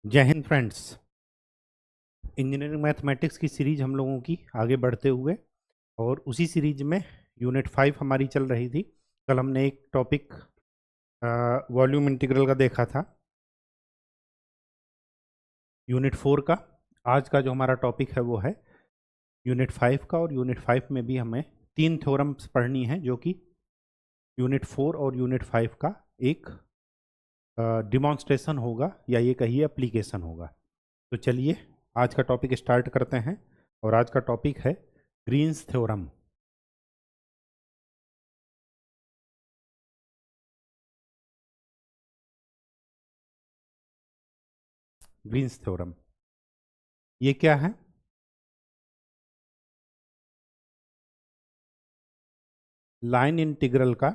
जय Hind friends. Engineering mathematics की series हम लोगों की आगे बढ़ते हुए और उसी सीरीज में यूनिट 5 हमारी चल रही थी। कल हमने एक टॉपिक वॉल्यूम इंटीग्रल का देखा था, यूनिट 4 का। आज का जो हमारा टॉपिक है वो है यूनिट 5 का, और यूनिट 5 में भी हमें 3 थ्योरम्स पढ़नी है जो कि यूनिट 4 और यूनिट 5 का एक डिमॉन्स्ट्रेशन होगा, या ये कहिए एप्लीकेशन होगा। तो चलिए आज का टॉपिक स्टार्ट करते हैं, और आज का टॉपिक है ग्रीन्स थ्योरम। ग्रीन्स थ्योरम ये क्या है? लाइन इंटीग्रल का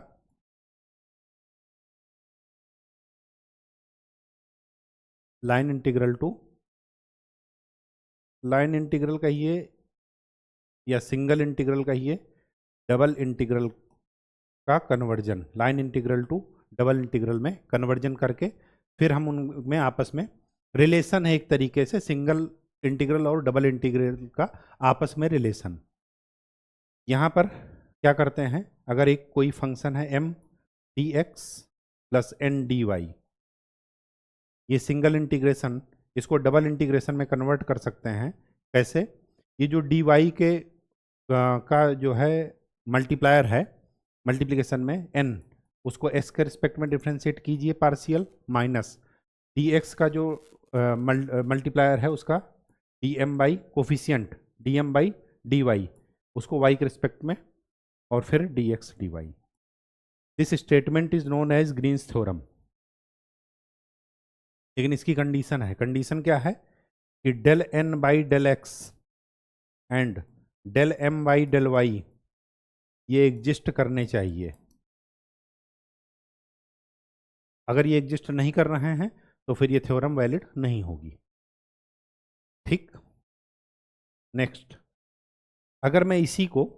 line integral to line integral कहिए या सिंगल इंटीग्रल कहिए, डबल इंटीग्रल का conversion. Line integral to double integral में कन्वर्जन करके फिर हम उनमें आपस में रिलेशन है, एक तरीके से सिंगल इंटीग्रल और डबल इंटीग्रल का आपस में रिलेशन। यहाँ पर क्या करते हैं, अगर एक कोई फंक्शन है m dx plus n dy, ये सिंगल इंटीग्रेशन, इसको डबल इंटीग्रेशन में कन्वर्ट कर सकते हैं। कैसे? ये जो dy के का जो है मल्टीप्लायर है, मल्टीप्लिकेशन में n, उसको x के रिस्पेक्ट में डिफ्रेंशिएट कीजिए पार्शियल, माइनस dx का जो मल्टीप्लायर है उसका dm by coefficient dm by dy, उसको y के रिस्पेक्ट में, और फिर dx dy। This statement is known as Green's theorem. लेकिन इसकी कंडीशन है। कंडीशन क्या है कि del n by del x and del m by del y ये एग्जिस्ट करने चाहिए। अगर ये एग्जिस्ट नहीं कर रहे हैं तो फिर ये थ्योरम वैलिड नहीं होगी। ठीक, नेक्स्ट, अगर मैं इसी को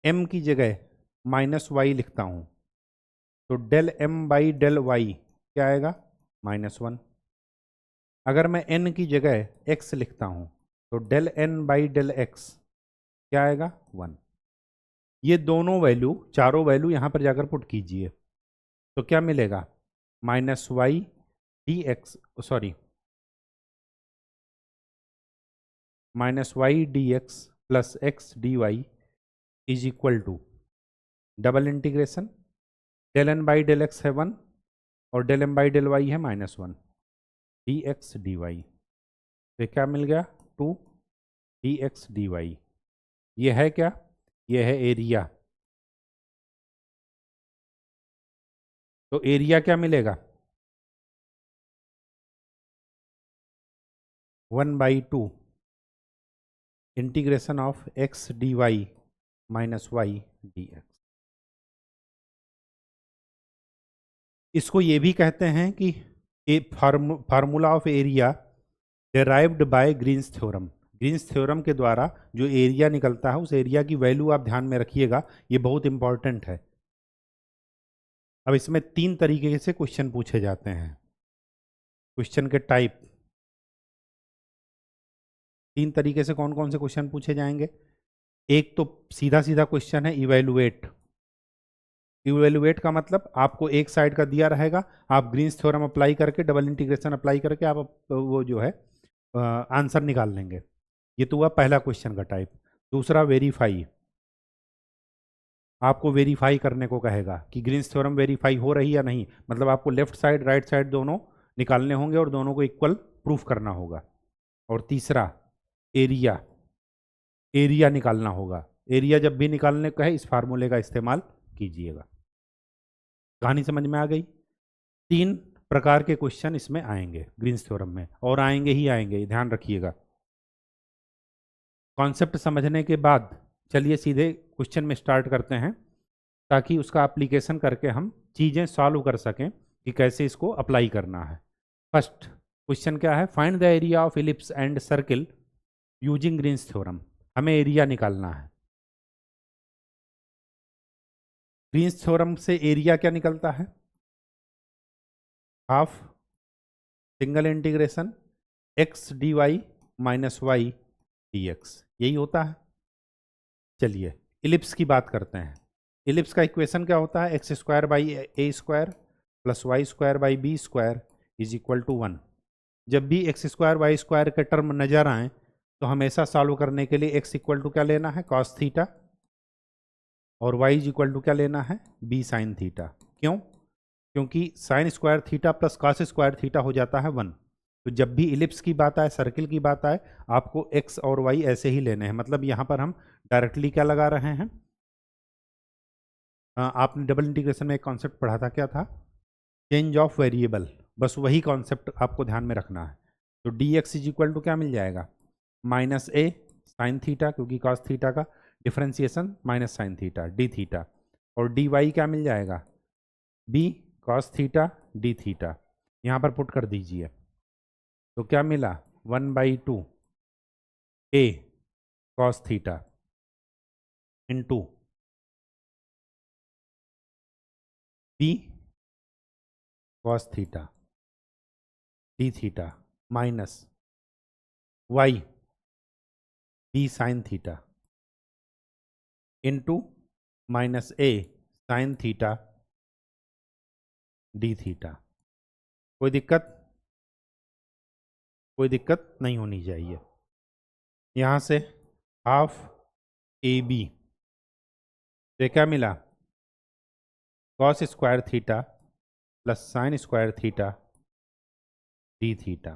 m की जगह माइनस वाई लिखता हूं तो del m by del y क्या आएगा? -1। अगर मैं n की जगह x लिखता हूं तो del n by del x क्या आएगा? 1। ये दोनों वैल्यू, चारों वैल्यू यहां पर जाकर पुट कीजिए तो क्या मिलेगा? -y dx, sorry, -y dx plus x dy is equal to double integration, del n by del x है 1 और del m by del y है -1 dx dy। तो क्या मिल गया? 2 dx dy। ये है क्या? ये है एरिया। तो एरिया क्या मिलेगा? 1/2 integration of x dy minus y dx। इसको ये भी कहते हैं कि a formula of area derived by Green's theorem. Green's theorem के द्वारा जो एरिया निकलता है उस एरिया की वैल्यू आप ध्यान में रखिएगा, ये बहुत इंपॉर्टेंट है। अब इसमें 3 तरीके से क्वेश्चन पूछे जाते हैं। क्वेश्चन के टाइप 3 तरीके से कौन कौन से क्वेश्चन पूछे जाएंगे? एक तो सीधा सीधा क्वेश्चन है इवेलुएट। इवेलुएट का मतलब आपको एक साइड का दिया रहेगा, आप ग्रीन्स थ्योरम अप्लाई करके, डबल इंटीग्रेशन अप्लाई करके आप वो जो है आंसर निकाल लेंगे। ये तो हुआ पहला क्वेश्चन का टाइप। दूसरा वेरीफाई, आपको वेरीफाई करने को कहेगा कि ग्रीन्स थ्योरम वेरीफाई हो रही या नहीं, मतलब आपको लेफ्ट साइड राइट साइड दोनों निकालने होंगे और दोनों को इक्वल प्रूफ करना होगा। और तीसरा एरिया, एरिया निकालना होगा। एरिया जब भी निकालने का है इस फार्मूले का इस्तेमाल कीजिएगा। कहानी समझ में आ गई? 3 प्रकार के क्वेश्चन इसमें आएंगे ग्रीन्स थ्योरम में, और आएंगे ही आएंगे, ध्यान रखिएगा। कॉन्सेप्ट समझने के बाद चलिए सीधे क्वेश्चन में स्टार्ट करते हैं, ताकि उसका एप्लीकेशन करके हम चीज़ें सॉल्व कर सकें कि कैसे इसको अप्लाई करना है। फर्स्ट क्वेश्चन क्या है? Find the area of ellipse and circle using Green's theorem. हमें एरिया निकालना है। ग्रीन्स थ्योरम से एरिया क्या निकलता है? Half single integration x d y minus y d x, यही होता है। चलिए इलिप्स की बात करते हैं। इलिप्स का इक्वेशन क्या होता है? X square by a square plus y square by b square is equal to 1। जब भी एक्स स्क्वायर वाई स्क्वायर के टर्म नजर आए तो हमेशा सॉल्व करने के लिए एक्स इक्वल टू क्या लेना है? कॉस थीटा, और वाई इज इक्वल टू क्या लेना है? B sine theta. क्यों? क्योंकि sine square theta plus cos square theta हो जाता है 1। तो जब भी इलिप्स की बात आए, सर्किल की बात आए, आपको एक्स और वाई ऐसे ही लेने हैं। मतलब यहाँ पर हम डायरेक्टली क्या लगा रहे हैं? आपने डबल इंटीग्रेशन में एक कॉन्सेप्ट पढ़ा था, क्या था? Change of variable. बस वही कॉन्सेप्ट आपको ध्यान में रखना है। तो d x is equal to क्या मिल जाएगा? माइनस ए साइन थीटा, क्योंकि कॉस थीटा का differentiation minus sine theta d theta, और डी वाई क्या मिल जाएगा? B cos theta d theta. यहाँ पर पुट कर दीजिए तो क्या मिला? 1/2 a cos theta into b cos theta d theta minus y B sine theta into minus a sine theta d theta. कोई दिक्कत? कोई दिक्कत नहीं होनी चाहिए। यहाँ से हाफ ए बी, तो क्या मिला? Cos square theta plus sine square theta d theta.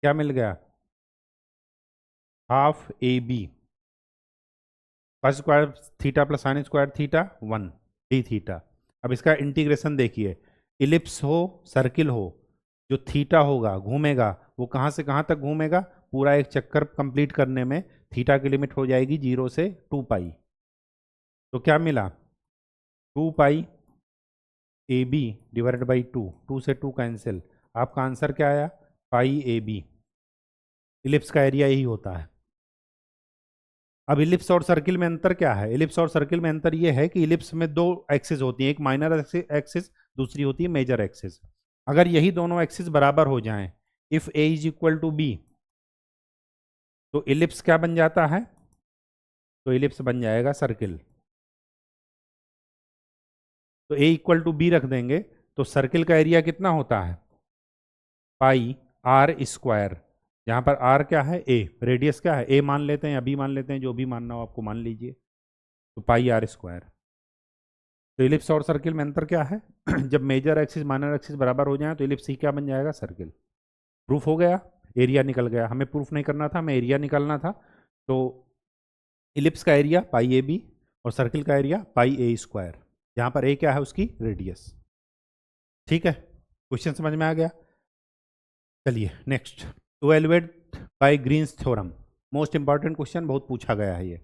क्या मिल गया? Half a b cos square theta plus sine square theta 1 d theta. अब इसका इंटीग्रेशन देखिए, इलिप्स हो सर्किल हो, जो थीटा होगा घूमेगा, वो कहाँ से कहाँ तक घूमेगा? पूरा एक चक्कर कंप्लीट करने में थीटा की लिमिट हो जाएगी 0 से 2 पाई। तो क्या मिला? 2 पाई ए बी डिवाइडेड बाई 2, 2 से 2 कैंसिल, आपका आंसर क्या आया? पाई ए बी। इलिप्स का एरिया यही होता है। अब इलिप्स और सर्किल में अंतर क्या है? इलिप्स और सर्किल में अंतर यह है कि इलिप्स में दो एक्सिस होती हैं, एक माइनर एक्सिस, दूसरी होती है मेजर एक्सिस। अगर यही दोनों एक्सिस बराबर हो जाएं, if a is equal to b, तो इलिप्स क्या बन जाता है? तो इलिप्स बन जाएगा सर्किल। तो ए इक्वल टू बी रख देंगे तो सर्किल का एरिया कितना होता है? पाई आर स्क्वायर। यहाँ पर आर क्या है? ए। रेडियस क्या है? ए मान लेते हैं, अभी मान लेते हैं, जो भी मानना हो आपको मान लीजिए। तो पाई आर स्क्वायर। तो इलिप्स और सर्किल में अंतर क्या है? जब मेजर एक्सिस माइनर एक्सिस बराबर हो जाए तो इलिप्स ही क्या बन जाएगा? सर्किल। प्रूफ हो गया, एरिया निकल गया। हमें प्रूफ नहीं करना था, हमें एरिया निकालना था। तो इलिप्स का एरिया पाई ए बी और सर्किल का एरिया पाई ए स्क्वायर, जहाँ पर ए क्या है? उसकी रेडियस। ठीक है, क्वेश्चन समझ में आ गया? चलिए next, evaluate by Green's theorem. Most important question, बहुत पूछा गया है ये।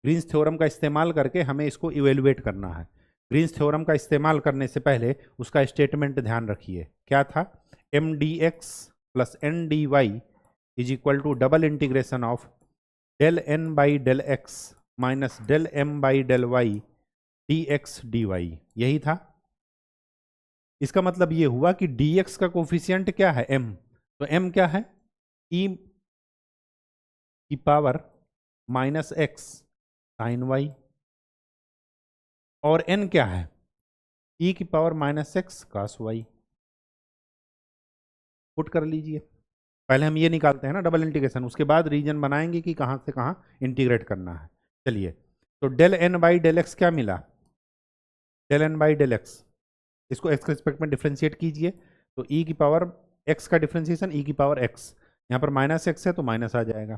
ग्रीन्स थ्योरम का इस्तेमाल करके हमें इसको इवेलुएट करना है। ग्रीन्स थ्योरम का इस्तेमाल करने से पहले उसका स्टेटमेंट ध्यान रखिए, क्या था? M d x plus n d y is equal to double integration of del n by del x minus del m by del y d x d y. यही था। इसका मतलब ये हुआ कि डी एक्स का कोफिशियंट क्या है? एम। तो एम क्या है? ई की power minus x sine y, और एन क्या है? ई की power minus x cos y. Put कर लीजिए। पहले हम ये निकालते हैं ना डबल इंटीग्रेशन, उसके बाद रीजन बनाएंगे कि कहाँ से कहाँ इंटीग्रेट करना है। चलिए, तो del n by del x क्या मिला? Del n by del x, इसको एक्स के रिस्पेक्ट में डिफ्रेंशिएट कीजिए। तो ई की पावर एक्स का डिफ्रेंशिएशन ई की पावर एक्स, यहाँ पर माइनस एक्स है तो माइनस आ जाएगा।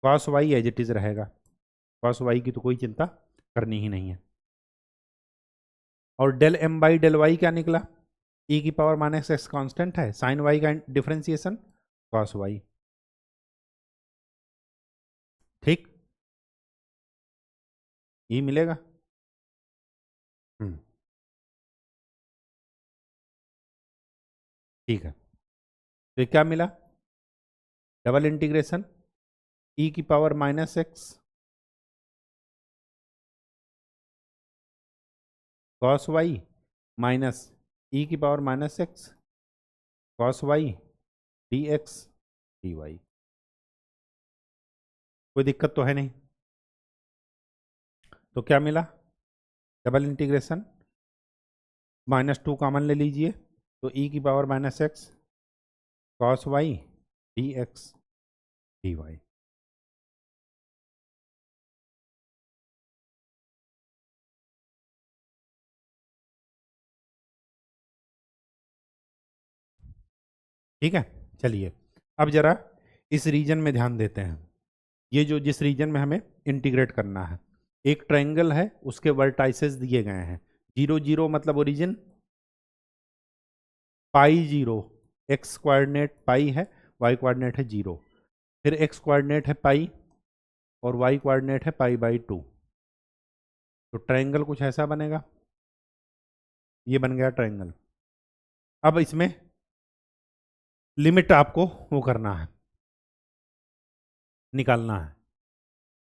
Cos y as it is रहेगा, कॉस वाई की तो कोई चिंता करनी ही नहीं है। और del m by del y क्या निकला? ई की पावर माइनस एक्स कॉन्स्टेंट है, साइन वाई का डिफ्रेंसिएशन कॉस वाई। ठीक, ई मिलेगा। ठीक है, तो ये क्या मिला? डबल इंटीग्रेशन ई की power minus x cos y minus e की power minus x cos y d x d y. कोई दिक्कत तो है नहीं। तो क्या मिला, डबल इंटीग्रेशन -2 कॉमन ले लीजिए, तो ई की power minus x cos y d x d y. ठीक है, चलिए अब जरा इस रीजन में ध्यान देते हैं। ये जो जिस रीजन में हमें इंटीग्रेट करना है, एक ट्रायंगल है, उसके वर्टाइसेस दिए गए हैं। 0 0 मतलब ओरिजिन, पाई 0, एक्स कोऑर्डिनेट पाई है, वाई कोऑर्डिनेट है 0, फिर एक्स कोऑर्डिनेट है पाई और वाई कोऑर्डिनेट है पाई बाई 2। तो ट्रायंगल कुछ ऐसा बनेगा, ये बन गया ट्रायंगल। अब इसमें लिमिट आपको वो करना है, निकालना है।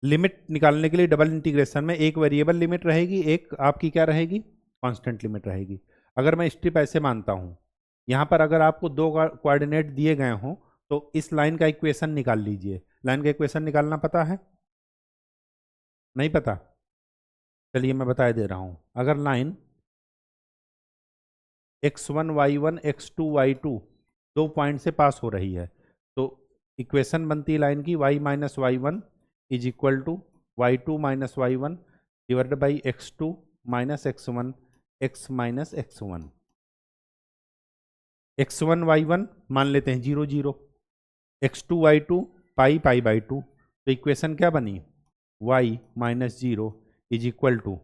लिमिट निकालने के लिए डबल इंटीग्रेशन में एक वेरिएबल लिमिट रहेगी, एक आपकी क्या रहेगी, कांस्टेंट लिमिट रहेगी। अगर मैं स्ट्रिप ऐसे मानता हूं, यहां पर अगर आपको दो कोऑर्डिनेट दिए गए हों तो इस लाइन का इक्वेशन निकाल लीजिए। लाइन का इक्वेशन निकालना पता है, नहीं पता? चलिए मैं बता दे रहा हूं। अगर line x1 y1 x2 y2 दो पॉइंट से पास हो रही है, तो इक्वेशन बनती है लाइन की y minus y one is equal to y two minus y one divided by x2 minus x1 x minus x1। x1 y1 मान लेते हैं 0 0, x2 y2 pi pi by 2। तो इक्वेशन क्या बनी, y minus 0 is equal to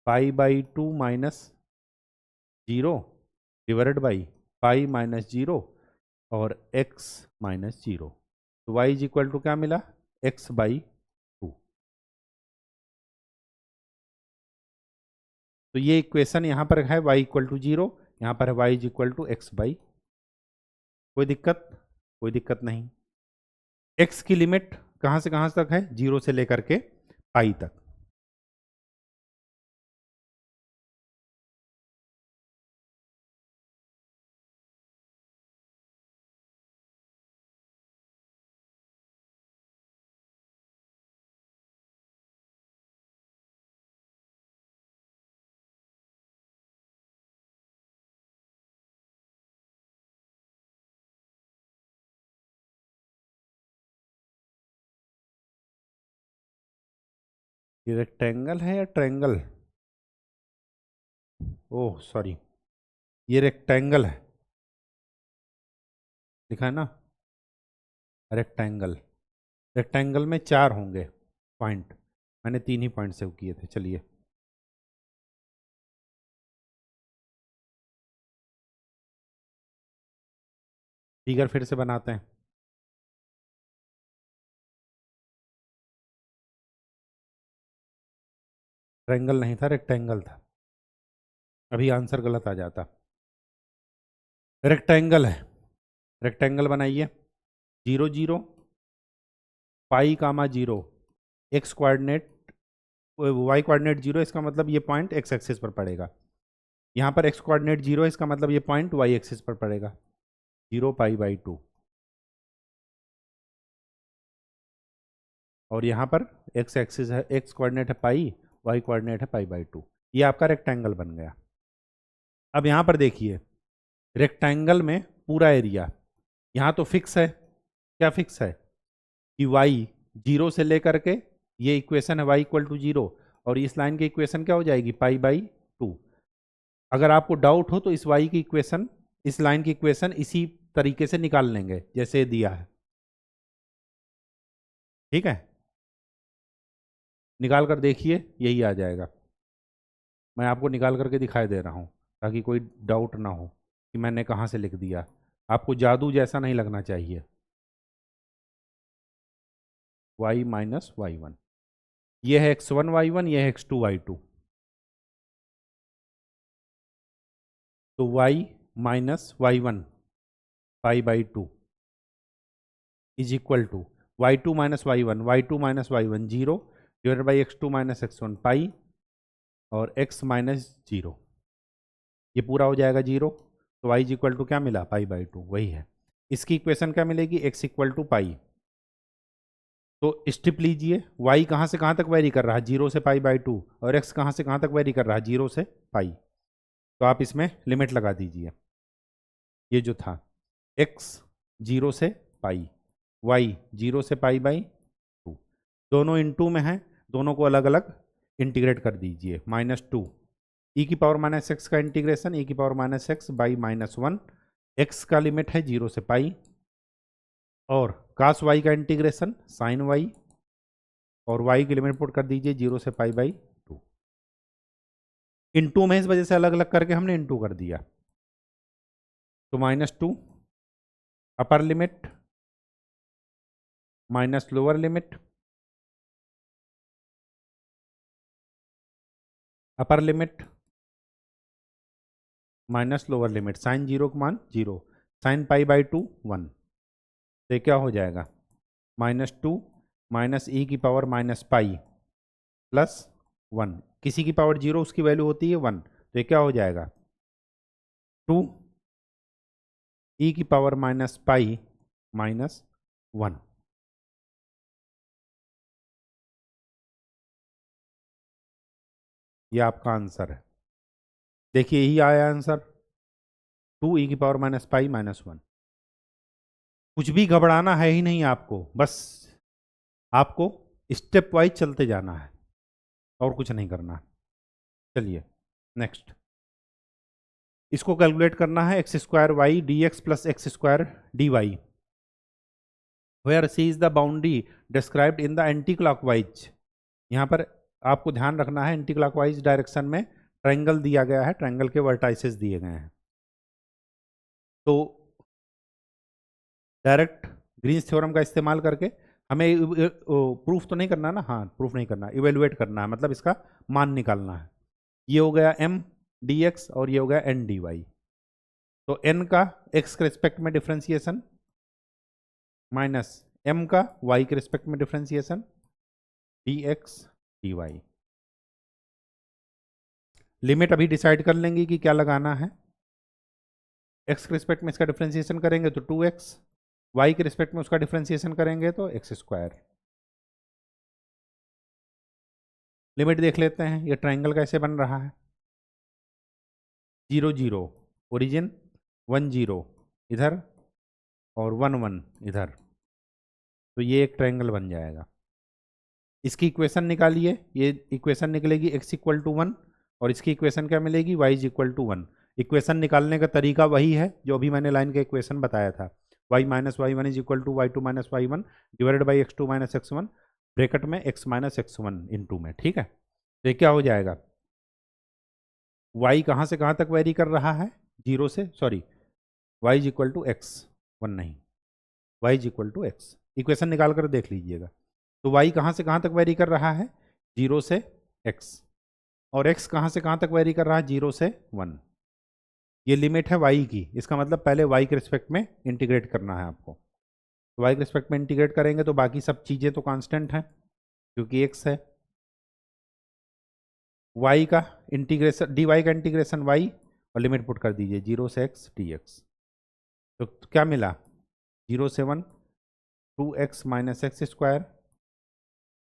pi by 2 minus 0 divided by pi minus 0 और x minus 0। तो y is equal to क्या मिला, x बाई 2। तो ये इक्वेशन यहाँ पर है y इक्वल टू 0, यहाँ पर है y is equal to x by. कोई दिक्कत, कोई दिक्कत नहीं। x की लिमिट कहाँ से कहाँ तक है, 0 से लेकर के पाई तक। ये रेक्टेंगल है या ट्रायंगल, ओह सॉरी, ये रेक्टेंगल है, लिखा है ना रेक्टेंगल। रेक्टेंगल में 4 होंगे पॉइंट, मैंने 3 ही पॉइंट सेव किए थे। चलिए फिगर फिर से बनाते हैं। ट्रायंगल नहीं था, रेक्टेंगल था, अभी आंसर गलत आ जाता। रेक्टेंगल है, रेक्टेंगल बनाइए। 0 0 पाई कामा 0, एक्स कोऑर्डिनेट वाई कोऑर्डिनेट 0, इसका मतलब ये पॉइंट एक्स एक्सिस पर पड़ेगा। यहाँ पर एक्स कोऑर्डिनेट 0 है, इसका मतलब ये पॉइंट वाई एक्सिस पर पड़ेगा। 0 पाई बाई 2, और यहाँ पर एक्स एक्सिस है, एक्स कोऑर्डिनेट है पाई, वाई कोऑर्डिनेट है पाई बाई 2। ये आपका रेक्टेंगल बन गया। अब यहाँ पर देखिए, रेक्टेंगल में पूरा एरिया यहाँ तो फिक्स है, क्या फिक्स है कि y 0 से लेकर के, ये इक्वेशन है y इक्वल टू 0, और इस लाइन की इक्वेशन क्या हो जाएगी, पाई बाई 2। अगर आपको डाउट हो तो इस y की इक्वेशन, इस लाइन की इक्वेशन इसी तरीके से निकाल लेंगे जैसे दिया है। ठीक है, निकाल कर देखिए, यही आ जाएगा। मैं आपको निकाल करके दिखाई दे रहा हूँ ताकि कोई डाउट ना हो कि मैंने कहाँ से लिख दिया। आपको जादू जैसा नहीं लगना चाहिए। y माइनस वाई वन, ये है x1 y1, ये है x2 y2। तो y minus y one pi by 2 is equal to y two minus y one, y two minus y one 0 divided by x2 minus x1 pi और x minus 0। ये पूरा हो जाएगा 0, तो y is equal to क्या मिला, π/2, वही है। इसकी इक्वेशन क्या मिलेगी, x इक्वल टू पाई। तो स्टेप लीजिए, y कहाँ से कहाँ तक वेरी कर रहा है, 0 से π/2, और x कहाँ से कहाँ तक वेरी कर रहा है, 0 से पाई। तो आप इसमें लिमिट लगा दीजिए, ये जो था x 0 से पाई, y 0 से π/2, दोनों इनटू में है, दोनों को अलग अलग इंटीग्रेट कर दीजिए। -2 e की पावर -x का इंटीग्रेशन e की पावर -x बाई -1, x का लिमिट है 0 से पाई, और cos y का इंटीग्रेशन sin y, और y की लिमिट पुट कर दीजिए 0 से π/2। इनटू में इस वजह से अलग अलग करके हमने इनटू कर दिया, तो -2 upper limit minus lower limit, upper limit minus lower limit, sine 0 का मान 0, साइन π/2 1, तो क्या हो जाएगा, -2 माइनस e की पावर माइनस पाई प्लस 1, किसी की पावर 0 उसकी वैल्यू होती है 1, तो ये क्या हो जाएगा, 2 e की पावर माइनस पाई माइनस 1। ये आपका आंसर है। देखिए यही आया आंसर, 2 e की पावर माइनस पाई माइनस 1। कुछ भी घबराना है ही नहीं आपको, बस आपको स्टेप वाइज चलते जाना है और कुछ नहीं करना। चलिए नेक्स्ट, इसको कैलकुलेट करना है, x² y dx plus x² dy, where C is the boundary described in the anticlockwise. यहाँ पर आपको ध्यान रखना है, एंटी क्लॉकवाइज डायरेक्शन में ट्रायंगल दिया गया है, ट्रायंगल के वर्टाइसेस दिए गए हैं। तो डायरेक्ट ग्रीन्स थ्योरम का इस्तेमाल करके हमें प्रूफ तो नहीं करना ना, हाँ प्रूफ नहीं करना, इवेलुएट करना है, मतलब इसका मान निकालना है। ये हो गया m dx और ये हो गया n dy। तो n का x के रिस्पेक्ट में डिफ्रेंसिएशन माइनस m का y के रिस्पेक्ट में डिफ्रेंसिएशन dx dy। लिमिट अभी डिसाइड कर लेंगे कि क्या लगाना है, x के रिस्पेक्ट में इसका डिफ्रेंसिएशन करेंगे तो 2x, y के रिस्पेक्ट में उसका डिफ्रेंसिएशन करेंगे तो x²। लिमिट देख लेते हैं, ये ट्रायंगल कैसे बन रहा है, 0 0 ओरिजिन, 1 0 इधर और 1 1 इधर, तो ये एक ट्रायंगल बन जाएगा। इसकी इक्वेशन निकालिए, ये इक्वेशन निकलेगी x इक्वल टू 1, और इसकी इक्वेशन क्या मिलेगी, y is equal to 1। Equation निकालने का तरीका वही है जो अभी मैंने लाइन का इक्वेशन बताया था, y is y1 to equal टू y2 minus y1 divided by x2 minus x1 bracket में x माइनस x1 इनटू में, ठीक है। तो ये क्या हो जाएगा, y कहाँ से कहाँ तक वेरी कर रहा है, 0 से, sorry y is equal to x, 1 नहीं, y is equal to x, equation निकाल कर देख लीजिएगा। तो y कहाँ से कहाँ तक वेरी कर रहा है, 0 से x, और x कहाँ से कहाँ तक वेरी कर रहा है, 0 से 1। ये लिमिट है y की, इसका मतलब पहले y के रिस्पेक्ट में इंटीग्रेट करना है आपको। तो y के रिस्पेक्ट में इंटीग्रेट करेंगे तो बाकी सब चीज़ें तो कांस्टेंट हैं क्योंकि x है। y का इंटीग्रेशन, dy का इंटीग्रेशन y, और लिमिट पुट कर दीजिए 0 से x dx। तो क्या मिला, 0 से 1 2x minus x²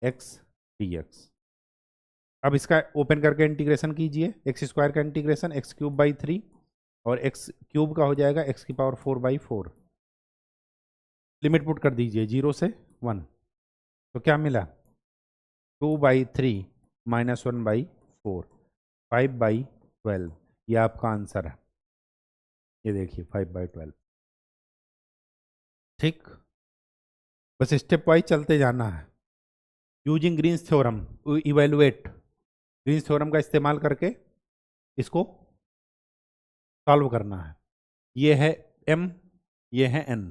x dx। अब इसका ओपन करके इंटीग्रेशन कीजिए, x² का इंटीग्रेशन x³/3 और x³ का हो जाएगा x की पावर 4/4। लिमिट पुट कर दीजिए 0 से 1, तो क्या मिला, 2/3 माइनस 1/4 5/12। ये आपका आंसर है, ये देखिए 5/12। ठीक, बस स्टेप वाइज चलते जाना है। Using Green's theorem evaluate, Green's theorem का इस्तेमाल करके इसको सॉल्व करना है। ये है m, ये है n,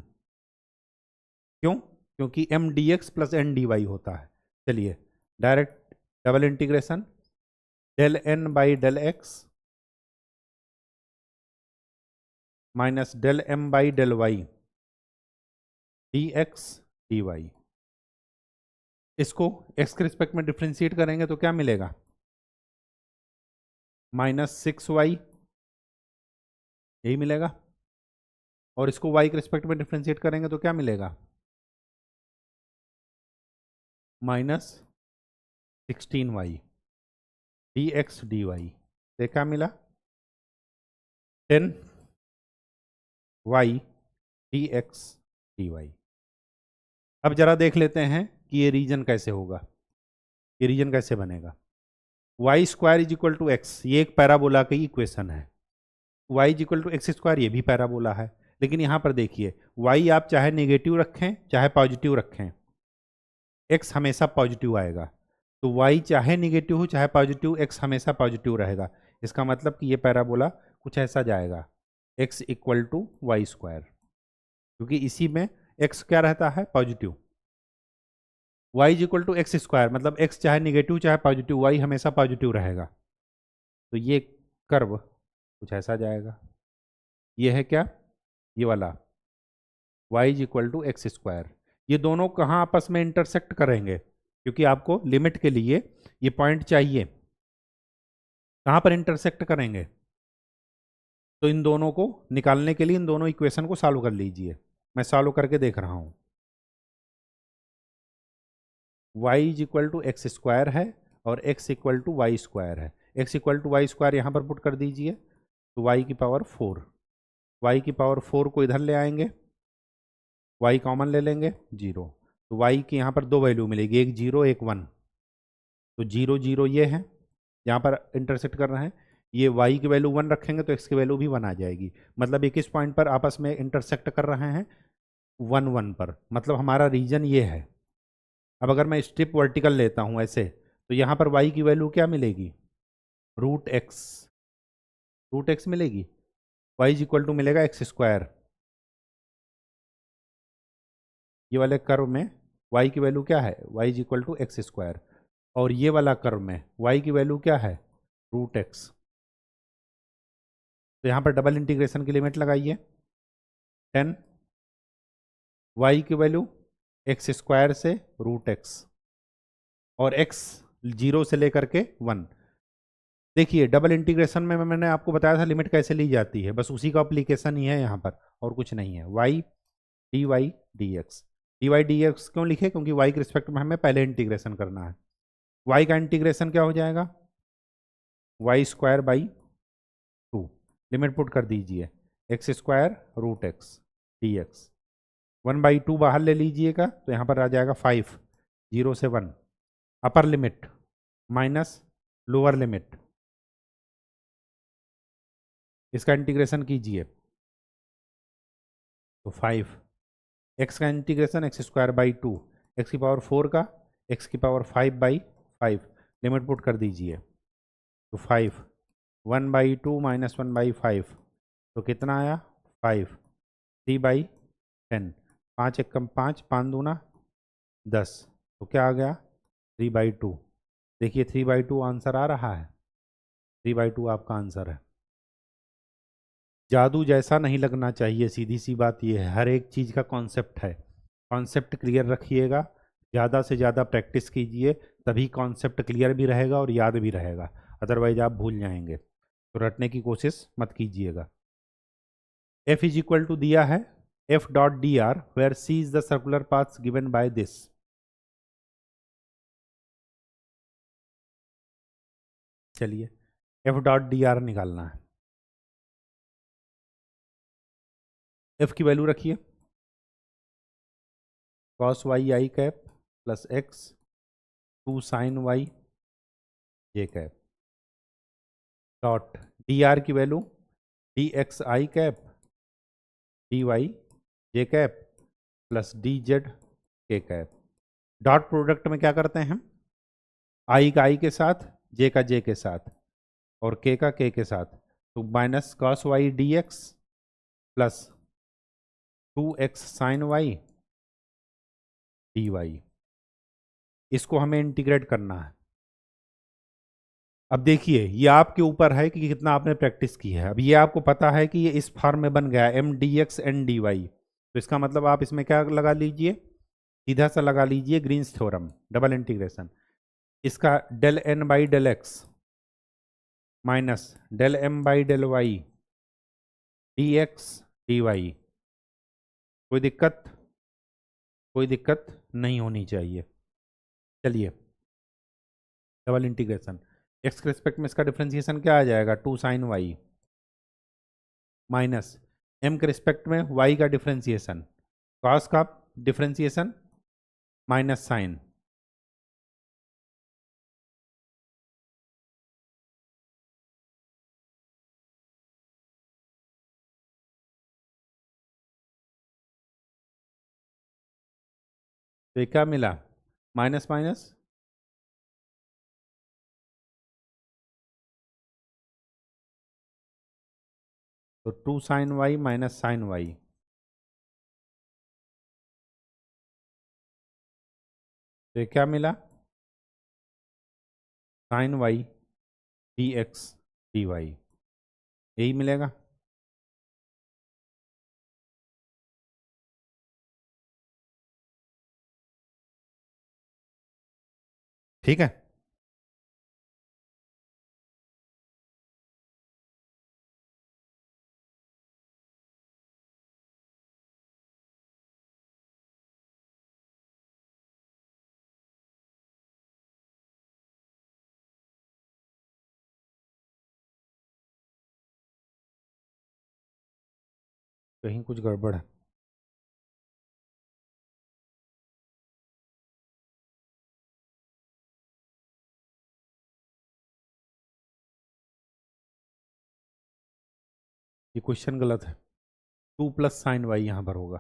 क्यों, क्योंकि m dx plus n dy होता है। चलिए direct double integration del n by del x minus del m by del y dx dy। इसको x के रिस्पेक्ट में डिफ्रेंशिएट करेंगे तो क्या मिलेगा, -6y यही मिलेगा। और इसको y के रिस्पेक्ट में डिफ्रेंशिएट करेंगे तो क्या मिलेगा, -16y dx dy। ये क्या मिला, 10y dx dy। अब जरा देख लेते हैं कि ये रीजन कैसे होगा, ये रीजन कैसे बनेगा। Y square is equal to x, ये एक पैराबोला की इक्वेशन है। Y is equal to x square, ये भी पैराबोला है। लेकिन यहाँ पर देखिए, वाई आप चाहे नेगेटिव रखें चाहे पॉजिटिव रखें, एक्स हमेशा पॉजिटिव आएगा। तो वाई चाहे नेगेटिव हो चाहे पॉजिटिव, एक्स हमेशा पॉजिटिव रहेगा। इसका मतलब कि ये पैराबोला कुछ ऐसा जाएगा, x equal to y square, क्योंकि इसी में एक्स क्या रहता है, positive. Y is equal to x square, मतलब एक्स चाहे निगेटिव चाहे पॉजिटिव, वाई हमेशा पॉजिटिव रहेगा। तो ये कर्व कुछ ऐसा जाएगा। ये है क्या, ये वाला y is equal to x square. ये दोनों कहाँ आपस में इंटरसेक्ट करेंगे, क्योंकि आपको लिमिट के लिए ये पॉइंट चाहिए, कहाँ पर इंटरसेक्ट करेंगे। तो इन दोनों को निकालने के लिए इन दोनों इक्वेशन को सॉल्व कर लीजिए। मैं सॉल्व करके देख रहा हूँ। y is equal to x square है और x equal to y square है। x equal to y square यहाँ पर पुट कर दीजिए, तो y की पावर 4, y की पावर 4 को इधर ले आएंगे, y कॉमन ले लेंगे 0, तो y की यहाँ पर दो वैल्यू मिलेगी, एक 0 एक 1। तो 0 0 ये है, यहाँ पर इंटरसेक्ट कर रहे हैं, ये y की वैल्यू 1 रखेंगे तो x की वैल्यू भी 1 आ जाएगी। मतलब एक इस पॉइंट पर आपस में इंटरसेक्ट कर रहे हैं 1 1 पर, मतलब हमारा रीजन ये है। अब अगर मैं स्ट्रिप वर्टिकल लेता हूँ ऐसे, तो यहाँ पर y की वैल्यू क्या मिलेगी, रूट एक्स मिलेगी। y इज इक्वल टू मिलेगा एक्स स्क्वायर। ये वाले कर्व में y की वैल्यू क्या है, y is equal to x square. और ये वाला कर्व में y की वैल्यू क्या है, रूट एक्स। तो यहाँ पर डबल इंटीग्रेशन की लिमिट लगाइए, 10 y की वैल्यू एक्स स्क्वायर से रूट एक्स और x 0 से लेकर के 1। देखिए डबल इंटीग्रेशन में मैंने आपको बताया था लिमिट कैसे ली जाती है, बस उसी का अप्लीकेशन ही है यहाँ पर, और कुछ नहीं है। y dy dx, dy dx क्यों लिखे, क्योंकि y के रिस्पेक्ट में हमें पहले इंटीग्रेशन करना है। y का इंटीग्रेशन क्या हो जाएगा, y square by 2, limit put कर दीजिए, x square root x d x, 1/2 बाहर ले लीजिएगा तो यहाँ पर आ जाएगा 5, 0 से 1, अपर लिमिट माइनस लोअर लिमिट, इसका इंटीग्रेशन कीजिए तो 5, एक्स का integration x square by 2, x की पावर 4 का एक्स की पावर 5/5, लिमिट पुट कर दीजिए तो 5, 1/2 माइनस 1/5, तो कितना आया 5, 3/10, 5 एकम 5, 5 दूना 10, तो क्या आ गया 3/2। देखिए 3/2 आंसर आ रहा है, 3/2 आपका आंसर है। जादू जैसा नहीं लगना चाहिए, सीधी सी बात यह है, हर एक चीज़ का कॉन्सेप्ट है। कॉन्सेप्ट क्लियर रखिएगा, ज़्यादा से ज़्यादा प्रैक्टिस कीजिए, तभी कॉन्सेप्ट क्लियर भी रहेगा और याद भी रहेगा, अदरवाइज आप भूल जाएंगे। तो रटने की कोशिश मत कीजिएगा। F इज इक्वल टू दिया है F dot d r where C is the circular path given by this. चलिए F डॉट डी आर निकालना है। F की वैल्यू रखिए, cos y i cap plus x 2 sin y j cap dot d r की value d x i cap d y j cap plus d z k cap. Dot product में क्या करते हैं हम, आई का आई के साथ, जे का जे के साथ और के का के के साथ, तो minus cos y d x plus 2x sine y d y. इसको हमें इंटीग्रेट करना है। अब देखिए ये आपके ऊपर है कि कितना आपने प्रैक्टिस की है। अब ये आपको पता है कि ये इस फॉर्म में बन गया m d x n d y, तो इसका मतलब आप इसमें क्या लगा लीजिए, सीधा सा लगा लीजिए ग्रीन्स थ्योरम, डबल इंटीग्रेशन। इसका del n by del x minus del m by del y d x d y. कोई दिक्कत? कोई दिक्कत नहीं होनी चाहिए। चलिए, डबल इंटीग्रेशन, एक्स के रिस्पेक्ट में इसका डिफ्रेंसिएशन क्या आ जाएगा, 2 साइन वाई, माइनस एम के रिस्पेक्ट में वाई का डिफ्रेंसिएशन, कॉस का डिफ्रेंसिएशन माइनस साइन। तो ये क्या मिला, माइनस माइनस तो 2 sine y minus sign y. तो ये क्या मिला, sine y d x d y, यही मिलेगा। ठीक है, कहीं कुछ गड़बड़ है। ये क्वेश्चन गलत है, 2 प्लस साइन वाई यहाँ पर होगा।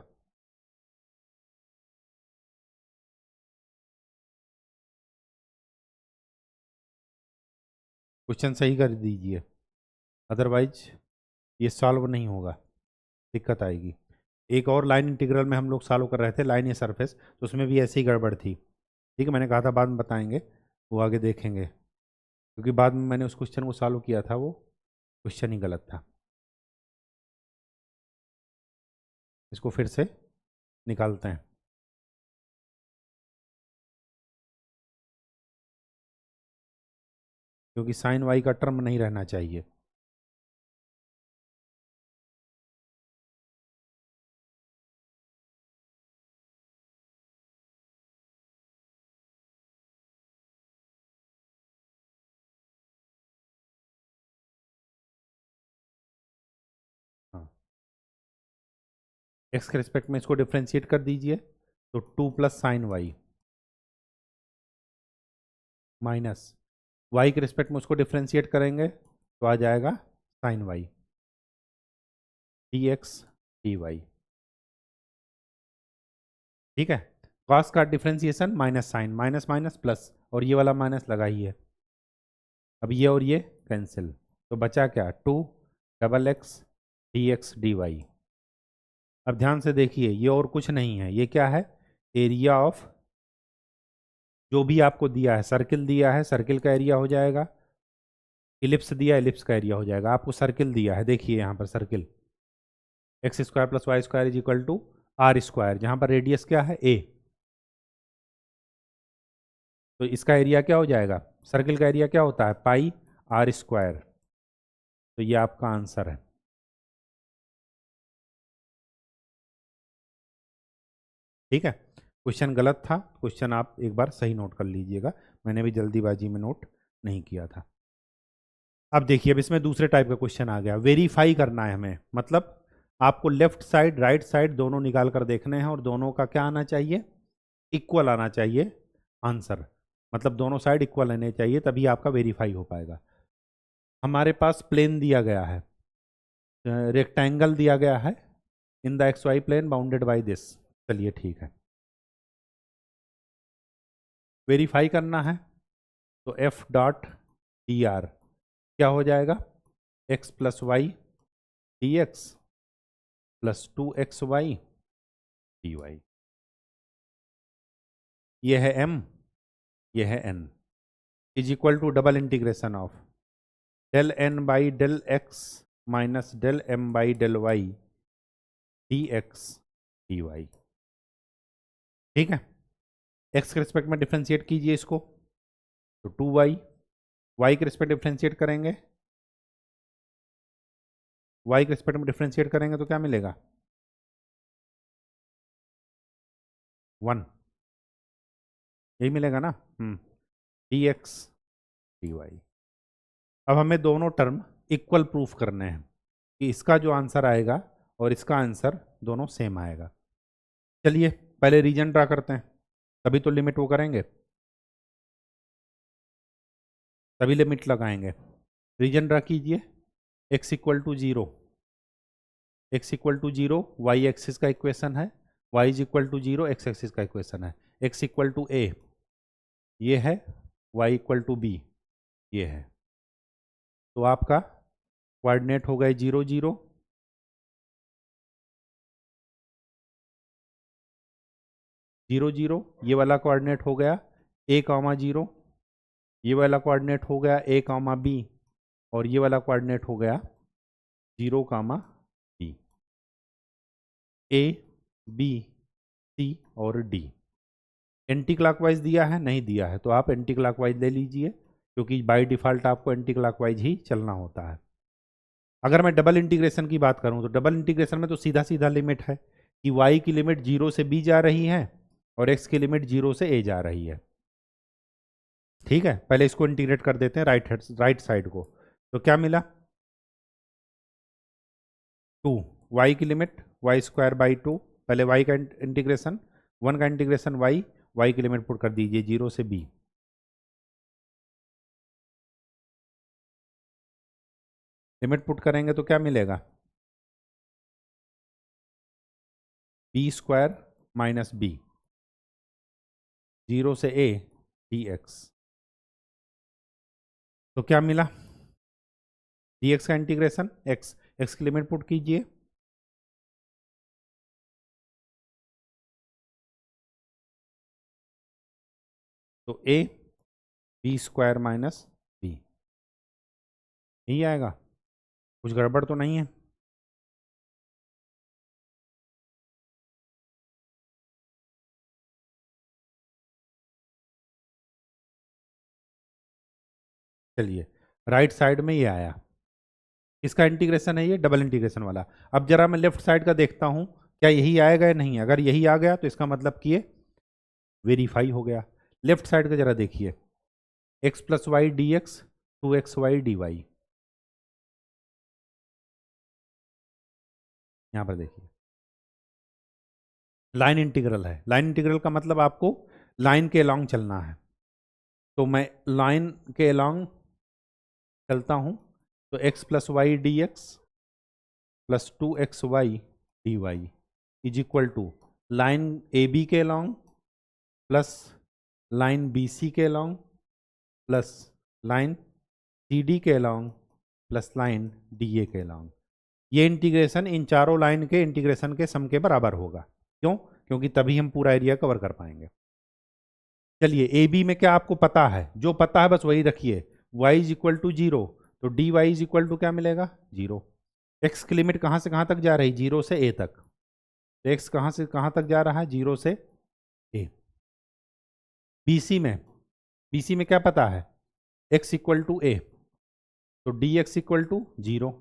क्वेश्चन सही कर दीजिए, अदरवाइज ये सॉल्व नहीं होगा, दिक्कत आएगी। एक और लाइन इंटीग्रल में हम लोग सॉल्व कर रहे थे, लाइन या सरफेस, तो उसमें भी ऐसी ही गड़बड़ थी। ठीक है, मैंने कहा था बाद में बताएंगे, वो आगे देखेंगे, क्योंकि बाद में मैंने उस क्वेश्चन को सॉल्व किया था, वो क्वेश्चन ही गलत था। इसको फिर से निकालते हैं, क्योंकि साइन वाई का टर्म नहीं रहना चाहिए। हाँ, एक्स के रिस्पेक्ट में इसको डिफ्रेंशिएट कर दीजिए, तो 2 plus sine y minus y के रिस्पेक्ट में उसको डिफ्रेंशिएट करेंगे तो आ जाएगा sine y d x d y. ठीक है, कॉस का differentiation minus sine, minus minus plus, और ये वाला माइनस लगा ही है। अब ये और ये कैंसिल, तो बचा क्या, 2 double x d x d y. अब ध्यान से देखिए, ये और कुछ नहीं है, ये क्या है, एरिया ऑफ, जो भी आपको दिया है, सर्किल दिया है, सर्किल का एरिया हो जाएगा, इलिप्स दिया, इलिप्स का एरिया हो जाएगा। आपको सर्किल दिया है, देखिए यहाँ पर circle, x square plus y square is equal to r square, जहाँ पर रेडियस क्या है, ए। तो इसका एरिया क्या हो जाएगा, सर्किल का एरिया क्या होता है, पाई आर स्क्वायर। तो ये आपका आंसर है। ठीक है, क्वेश्चन गलत था, क्वेश्चन आप एक बार सही नोट कर लीजिएगा, मैंने भी जल्दीबाजी में नोट नहीं किया था। अब देखिए, अब इसमें दूसरे टाइप का क्वेश्चन आ गया, वेरीफाई करना है हमें, मतलब आपको लेफ्ट साइड राइट साइड दोनों निकाल कर देखने हैं, और दोनों का क्या आना चाहिए, इक्वल आना चाहिए आंसर, मतलब दोनों साइड इक्वल आने चाहिए, तभी आपका वेरीफाई हो पाएगा। हमारे पास प्लेन दिया गया है, रेक्टेंगल दिया गया है, in the x y plane bounded by this. चलिए ठीक है, वेरीफाई करना है, तो एफ डॉट डी आर क्या हो जाएगा, x plus y d x plus 2 x y d y. ये है m, ये है n, is equal to double integration of del n by del x minus del m by del y d x d y. ठीक है, x के respect में differentiate कीजिए इसको, तो 2y, y के रिस्पेक्ट डिफ्रेंशिएट करेंगे वाई के रिस्पेक्ट में डिफ्रेंशिएट करेंगे तो क्या मिलेगा? 1, यही मिलेगा ना। D x d y. अब हमें दोनों टर्म इक्वल प्रूफ करने हैं कि इसका जो आंसर आएगा और इसका आंसर दोनों सेम आएगा। चलिए पहले रीजन ड्रा करते हैं, तभी तो लिमिट वो करेंगे, तभी लिमिट लगाएंगे। रीजन ड्रा कीजिए। x equal to 0, x equal to 0 y axis का इक्वेशन है, y is equal to 0 x axis का इक्वेशन है। x इक्वल टू a ये है, y इक्वल टू b ये है। तो आपका कोऑर्डिनेट हो गए 0 0, 0 0, ये वाला कोऑर्डिनेट हो गया a कॉमा 0, ये वाला कोऑर्डिनेट हो गया a कॉमा b, और ये वाला कोऑर्डिनेट हो गया 0 comma b। a b c और d एंटी क्लॉकवाइज दिया है, नहीं दिया है तो आप एंटी क्लॉकवाइज ले लीजिए, क्योंकि बाय डिफ़ॉल्ट आपको एंटी क्लॉकवाइज ही चलना होता है। अगर मैं डबल इंटीग्रेशन की बात करूं तो डबल इंटीग्रेशन में तो सीधा सीधा लिमिट है कि y की लिमिट 0 से b जा रही है और x की लिमिट 0 से a जा रही है। ठीक है, पहले इसको इंटीग्रेट कर देते हैं राइट साइड को। तो क्या मिला? 2, y की लिमिट वाई स्क्वायर बाई 2, पहले y का इंटीग्रेशन, 1 का इंटीग्रेशन y की लिमिट पुट कर दीजिए 0 से b। लिमिट पुट करेंगे तो क्या मिलेगा? बी स्क्वायर माइनस बी, 0 से a dx। तो क्या मिला? dx का इंटीग्रेशन x की लिमिट पुट कीजिए, तो a b square minus b, यही आएगा। कुछ गड़बड़ तो नहीं है? चलिए राइट साइड में ये आया, इसका इंटीग्रेशन है ये डबल इंटीग्रेशन वाला। अब जरा मैं लेफ्ट साइड का देखता हूं क्या यही आएगा या नहीं। अगर यही आ गया तो इसका मतलब कि ये वेरीफाई हो गया। लेफ्ट साइड का जरा देखिए, x plus y d x, 2xy dy, यहां पर देखिए लाइन इंटीग्रल है। लाइन इंटीग्रल का मतलब आपको लाइन के अलोंग चलना है, तो मैं लाइन के अलोंग चलता हूं, तो x plus y d x plus 2xy dy is equal to line a b के along plus line b c के along plus line c d के along plus line d a के along. ये integration in चारों line के integration के सम के बराबर होगा। क्यों? क्योंकि तभी हम पूरा एरिया कवर कर पाएंगे। चलिए ए बी में क्या आपको पता है? जो पता है बस वही रखिए। y इज इक्वल टू 0, तो d y is equal to क्या मिलेगा? 0। x की लिमिट कहाँ से कहाँ तक जा रही? 0 से a तक। तो x कहाँ से कहाँ तक जा रहा है? 0 से a। BC में क्या पता है? x इक्वल टू a, तो d x equal to 0।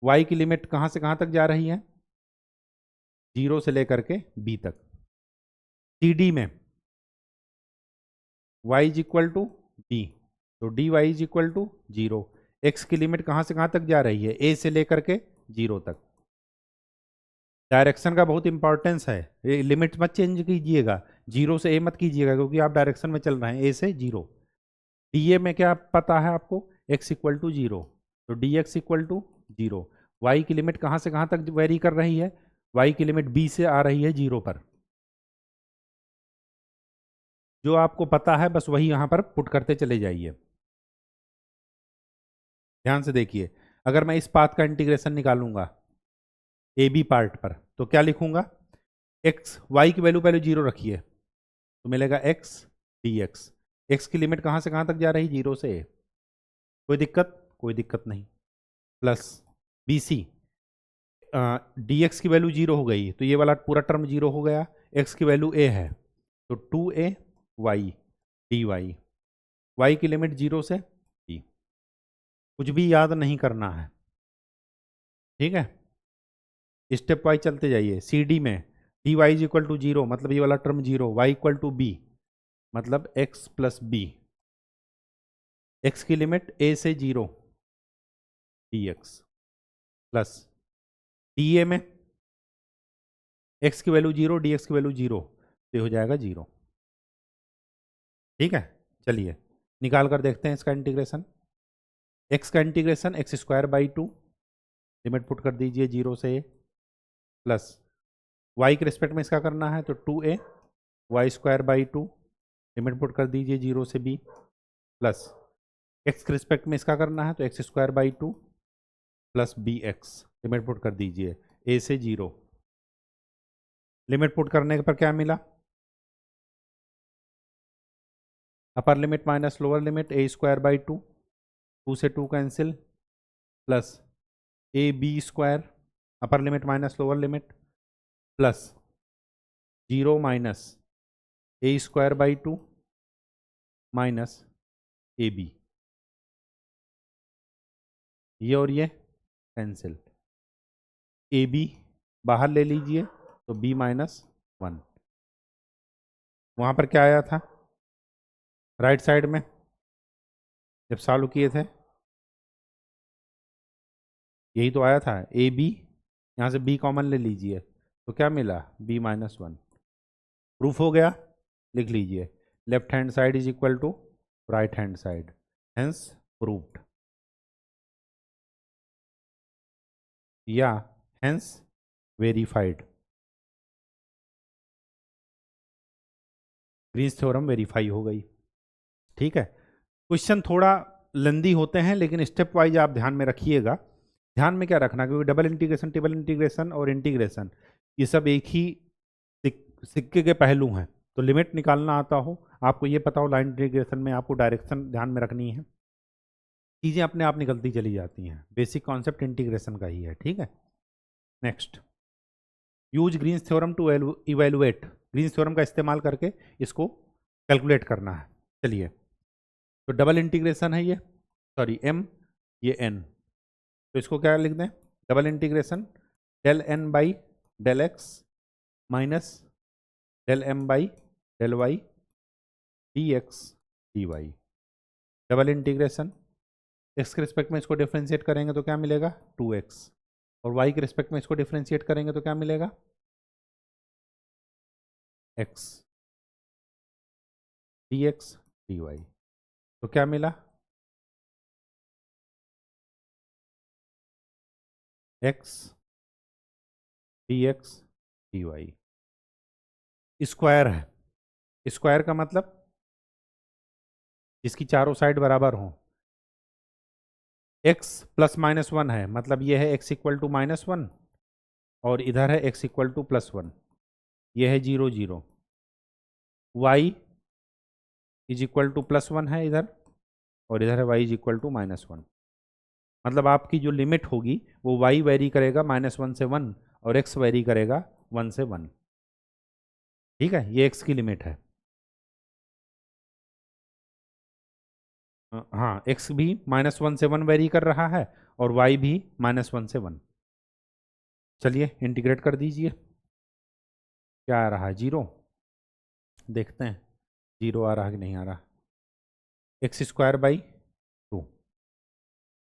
y की लिमिट कहाँ से कहाँ तक जा रही है? 0 से लेकर के b तक। CD में y is equal to d, तो dy is equal to 0। x की लिमिट कहाँ से कहाँ तक जा रही है? a से लेकर के 0 तक। डायरेक्शन का बहुत इंपॉर्टेंस है, ये लिमिट मत चेंज कीजिएगा, 0 से a मत कीजिएगा, क्योंकि आप डायरेक्शन में चल रहे हैं a से 0। डी में क्या पता है आपको? x इक्वल टू 0, तो d x equal to 0। y की लिमिट कहाँ से कहाँ तक वेरी कर रही है? y की लिमिट b से आ रही है 0 पर। जो आपको पता है बस वही यहाँ पर पुट करते चले जाइए। ध्यान से देखिए, अगर मैं इस पाथ का इंटीग्रेशन निकालूंगा ए बी पार्ट पर, तो क्या लिखूंगा? एक्स, वाई की वैल्यू पहले 0 रखिए, तो मिलेगा x dx। x की लिमिट कहाँ से कहाँ तक जा रही? 0 से a। कोई दिक्कत? कोई दिक्कत नहीं। Plus B C, d x की वैल्यू 0 हो गई, तो ये वाला पूरा टर्म 0 हो गया। x की वैल्यू a है, तो 2a y dy, y की लिमिट 0 से b। कुछ भी याद नहीं करना है, ठीक है, स्टेप वाइज चलते जाइए। सी डी में d y is equal to zero, मतलब ये वाला term zero, y equal to b मतलब एक्स प्लस बी, एक्स की लिमिट ए से zero d x, plus D A में एक्स की वैल्यू जीरो डी एक्स की वैल्यू जीरो, तो ये हो जाएगा जीरो। ठीक है, चलिए निकाल कर देखते हैं इसका इंटीग्रेशन। एक्स का integration x square by two, limit put कर दीजिए जीरो से ए, प्लस वाई के रिस्पेक्ट में इसका करना है तो two a y square by two, limit put कर दीजिए जीरो से बी, प्लस एक्स के रिस्पेक्ट में इसका करना है तो x square by two plus b x, limit put कर दीजिए ए से जीरो। लिमिट पुट करने पर क्या मिला, upper limit minus lower limit a square by two, two से two cancel, plus a b square, upper limit minus lower limit, plus zero minus a square by two minus a b, ये और ये cancel, A B बाहर ले लीजिए तो B minus one. वहाँ पर क्या आया था राइट साइड में जब सॉल्व किए थे, यही तो आया था ए बी, यहाँ से बी कॉमन ले लीजिए तो क्या मिला बी माइनस वन। प्रूफ हो गया, लिख लीजिए left hand side is equal to right hand side, hence proved, या hence verified. Green's theorem verify हो गई। ठीक है, क्वेश्चन थोड़ा लेंदी होते हैं लेकिन स्टेप वाइज आप ध्यान में रखिएगा। ध्यान में क्या रखना, क्योंकि डबल इंटीग्रेशन, ट्रिपल इंटीग्रेशन और इंटीग्रेशन ये सब एक ही सिक्के के पहलू हैं। तो लिमिट निकालना आता हो, आपको ये पता हो लाइन इंटीग्रेशन में आपको डायरेक्शन ध्यान में रखनी है, चीज़ें अपने आप निकलती चली जाती हैं। बेसिक कॉन्सेप्ट इंटीग्रेशन का ही है। ठीक है, next, use Green's theorem to evaluate, Green's theorem का इस्तेमाल करके इसको कैलकुलेट करना है। चलिए, तो डबल इंटीग्रेशन है ये, सॉरी एम, ये एन, तो इसको क्या लिख दें, double integration del n by del x minus del m by del y d x d y. Double integration x के रिस्पेक्ट में इसको डिफ्रेंशिएट करेंगे तो क्या मिलेगा 2x, और y के रिस्पेक्ट में इसको डिफ्रेंशिएट करेंगे तो क्या मिलेगा x dx dy। तो क्या मिला x dx dy। स्क्वायर है, स्क्वायर का मतलब जिसकी चारों साइड बराबर हों। x प्लस माइनस वन है, मतलब ये है x equal to minus one, और इधर है x equal to plus one, ये है zero zero. y is equal to plus one है इधर, और इधर है y is equal to minus one. मतलब आपकी जो लिमिट होगी वो y वेरी करेगा माइनस वन से वन, और x वेरी करेगा वन से वन। ठीक है, ये x की लिमिट है। हाँ, x भी माइनस वन से वन वेरी कर रहा है और y भी माइनस वन से वन। चलिए इंटीग्रेट कर दीजिए, क्या आ रहा है जीरो, देखते हैं जीरो आ रहा है कि नहीं आ रहा। X square by two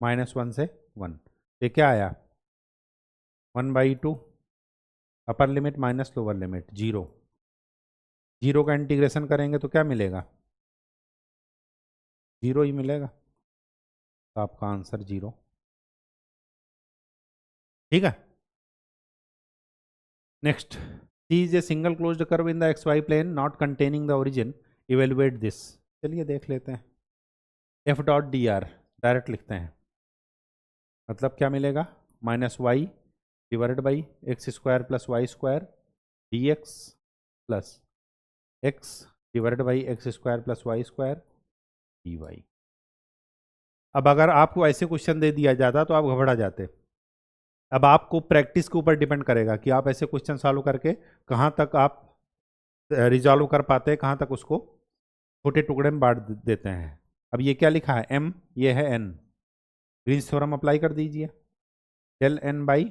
minus one से वन, ये क्या आया one by two, upper limit minus lower limit zero, zero का इंटीग्रेशन करेंगे तो क्या मिलेगा जीरो ही मिलेगा, तो आपका आंसर जीरो। ठीक है, next, C is a single closed curve in the x y plane not containing the origin, evaluate this. चलिए देख लेते हैं, F dot d r direct लिखते हैं, मतलब क्या मिलेगा minus y divided by x square plus y square d x plus x divided by x square plus y square d y. अब अगर आपको ऐसे क्वेश्चन दे दिया जाता तो आप घबरा जाते। अब आपको प्रैक्टिस के ऊपर डिपेंड करेगा कि आप ऐसे क्वेश्चन सॉल्व करके कहाँ तक आप रिजॉल्व कर पाते हैं, कहाँ तक उसको छोटे टुकड़े में बांट देते हैं। अब ये क्या लिखा है m, ये है n, ग्रीन्स थ्योरम अप्लाई कर दीजिए। Del n by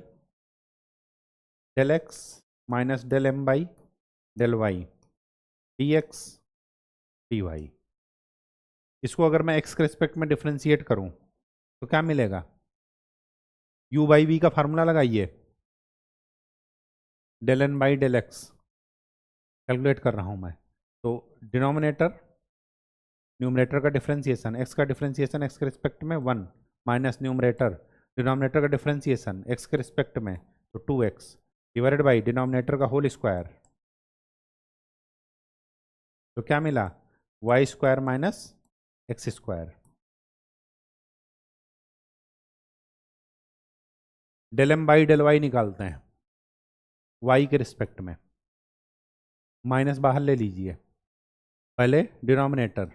del x minus del m by del y d x d y. इसको अगर मैं एक्स के रिस्पेक्ट में डिफ्रेंशिएट करूं तो क्या मिलेगा? u बाई वी का फार्मूला लगाइए, del n by del x calculate कर रहा हूं मैं। तो डिनोमिनेटर न्यूमरेटर का डिफरेंशिएशन, एक्स का डिफरेंशिएशन एक्स के रिस्पेक्ट में 1 माइनस न्यूमरेटर डिनोमिनेटर का डिफरेंशिएशन एक्स के रिस्पेक्ट में तो 2x डिवाइडेड बाई डिनोमिनेटर का होल स्क्वायर। तो क्या मिला? Y square minus x square. Del m by del y निकालते हैं वाई के रिस्पेक्ट में, माइनस बाहर ले लीजिए। पहले डिनोमिनेटर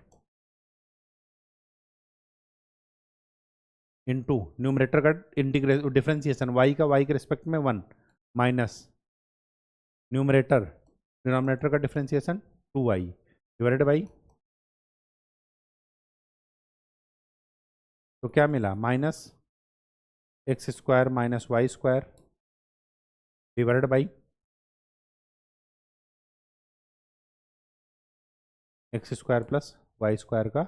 इनटू न्यूमरेटर का इंटीग्रेशन डिफरेंशिएशन वाई का वाई के रिस्पेक्ट में 1 माइनस न्यूमरेटर डिनोमिनेटर का डिफरेंशिएशन 2y डिवाइडेड बाई, तो क्या मिला? Minus x square minus y square divided by x square plus y square का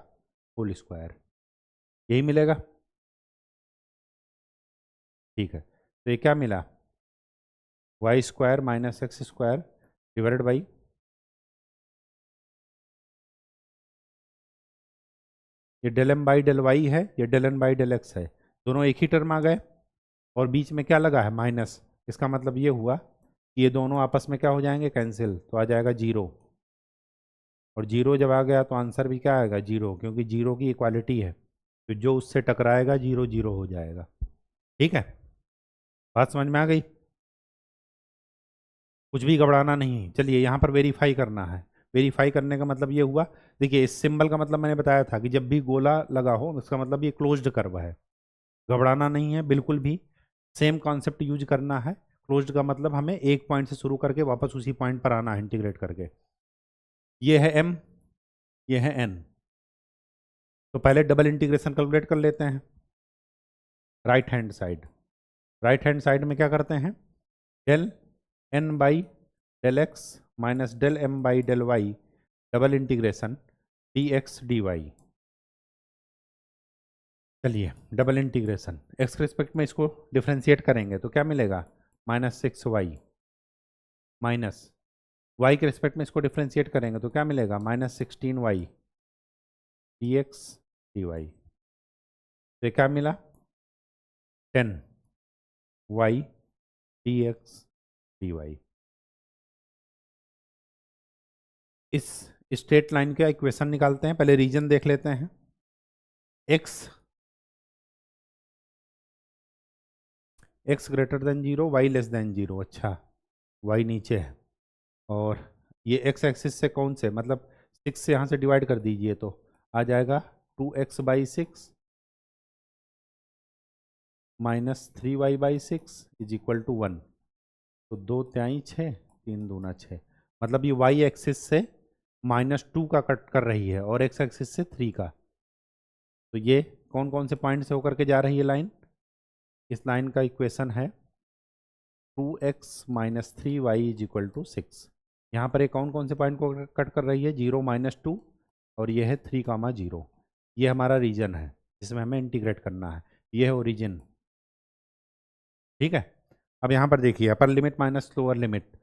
होल स्क्वायर। यही मिलेगा। ठीक है, तो ये क्या मिला? Y square minus x square divided by ये del m by del y है, ये del n by del x है, दोनों एक ही टर्म आ गए और बीच में क्या लगा है? माइनस। इसका मतलब ये हुआ कि ये दोनों आपस में क्या हो जाएंगे? कैंसिल, तो आ जाएगा जीरो। और जीरो जब आ गया तो आंसर भी क्या आएगा? जीरो, क्योंकि जीरो की इक्वालिटी है, तो जो उससे टकराएगा जीरो जीरो हो जाएगा। ठीक है, बात समझ में आ गई? कुछ भी घबराना नहीं। चलिए यहाँ पर वेरीफाई करना है। वेरीफाई करने का मतलब ये हुआ, देखिए इस सिंबल का मतलब मैंने बताया था कि जब भी गोला लगा हो इसका मतलब ये क्लोज्ड कर्व है। घबराना नहीं है बिल्कुल भी, सेम कॉन्सेप्ट यूज करना है। क्लोज्ड का मतलब हमें एक पॉइंट से शुरू करके वापस उसी पॉइंट पर आना है इंटीग्रेट करके। ये है m, ये है n। तो पहले डबल इंटीग्रेशन कैलकुलेट कर लेते हैं। Right hand side, right hand side में क्या करते हैं? Del n by del x minus del m by del y double integration d x d y. चलिए डबल इंटीग्रेशन एक्स के रिस्पेक्ट में इसको डिफ्रेंशिएट करेंगे तो क्या मिलेगा? -6y माइनस वाई के रिस्पेक्ट में इसको डिफ्रेंशिएट करेंगे तो क्या मिलेगा? -16y D x d y. तो क्या मिला? 10y d x d y. इस स्ट्रेट लाइन का इक्वेशन निकालते हैं। पहले रीजन देख लेते हैं। x greater than 0, y less than 0। अच्छा, y नीचे है और ये x एक्सिस से कौन से, मतलब 6 से यहाँ से डिवाइड कर दीजिए तो आ जाएगा 2x by 6 minus 3y by 6 is equal to 1। तो 2 त्याई 6, 3 दूना 6, मतलब ये y एक्सिस से -2 का कट कर रही है और x एक्सिस से 3 का। तो ये कौन कौन से पॉइंट से होकर के जा रही है लाइन? इस लाइन का इक्वेशन है 2x minus 3y is equal to 6। यहाँ पर ये कौन कौन से पॉइंट को कट कर रही है? 0 -2 और ये है 3, 0। ये हमारा रीजन है जिसमें हमें इंटीग्रेट करना है। ये है ओरिजिन। ठीक है, अब यहाँ पर देखिए upper limit minus lower limit,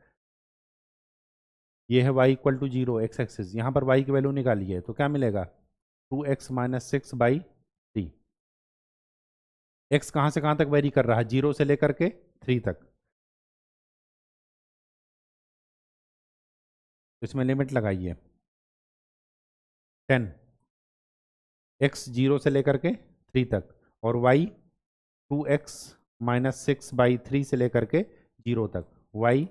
ये है y equal to 0 x axis. यहाँ पर y की वैल्यू निकालिए तो क्या मिलेगा? 2x minus 6 by 3। x कहाँ से कहाँ तक वेरी कर रहा है? 0 से लेकर के 3 तक। तो इसमें लिमिट लगाइए 10, x 0 से लेकर के 3 तक और y 2x माइनस 6 बाई 3 से लेकर के 0 तक, y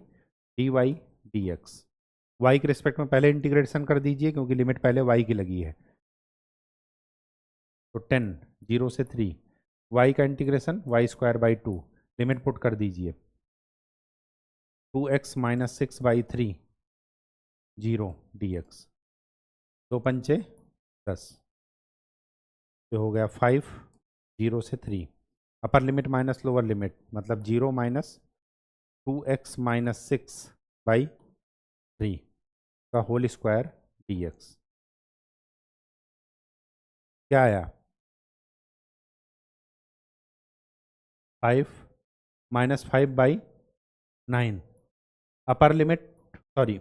d y d x. Y के रिस्पेक्ट में पहले इंटीग्रेशन कर दीजिए क्योंकि लिमिट पहले y की लगी है। तो 10, 0 से 3, y का integration y square by 2, limit put कर दीजिए 2x minus 6 by 3 0 D x. 2 पंचे 10, तो हो गया 5, 0 से 3। अपर लिमिट माइनस लोअर लिमिट मतलब 0 माइनस 2x माइनस 6/3 का होल स्क्वायर dx। क्या आया? 5 minus 5/9 upper limit, sorry,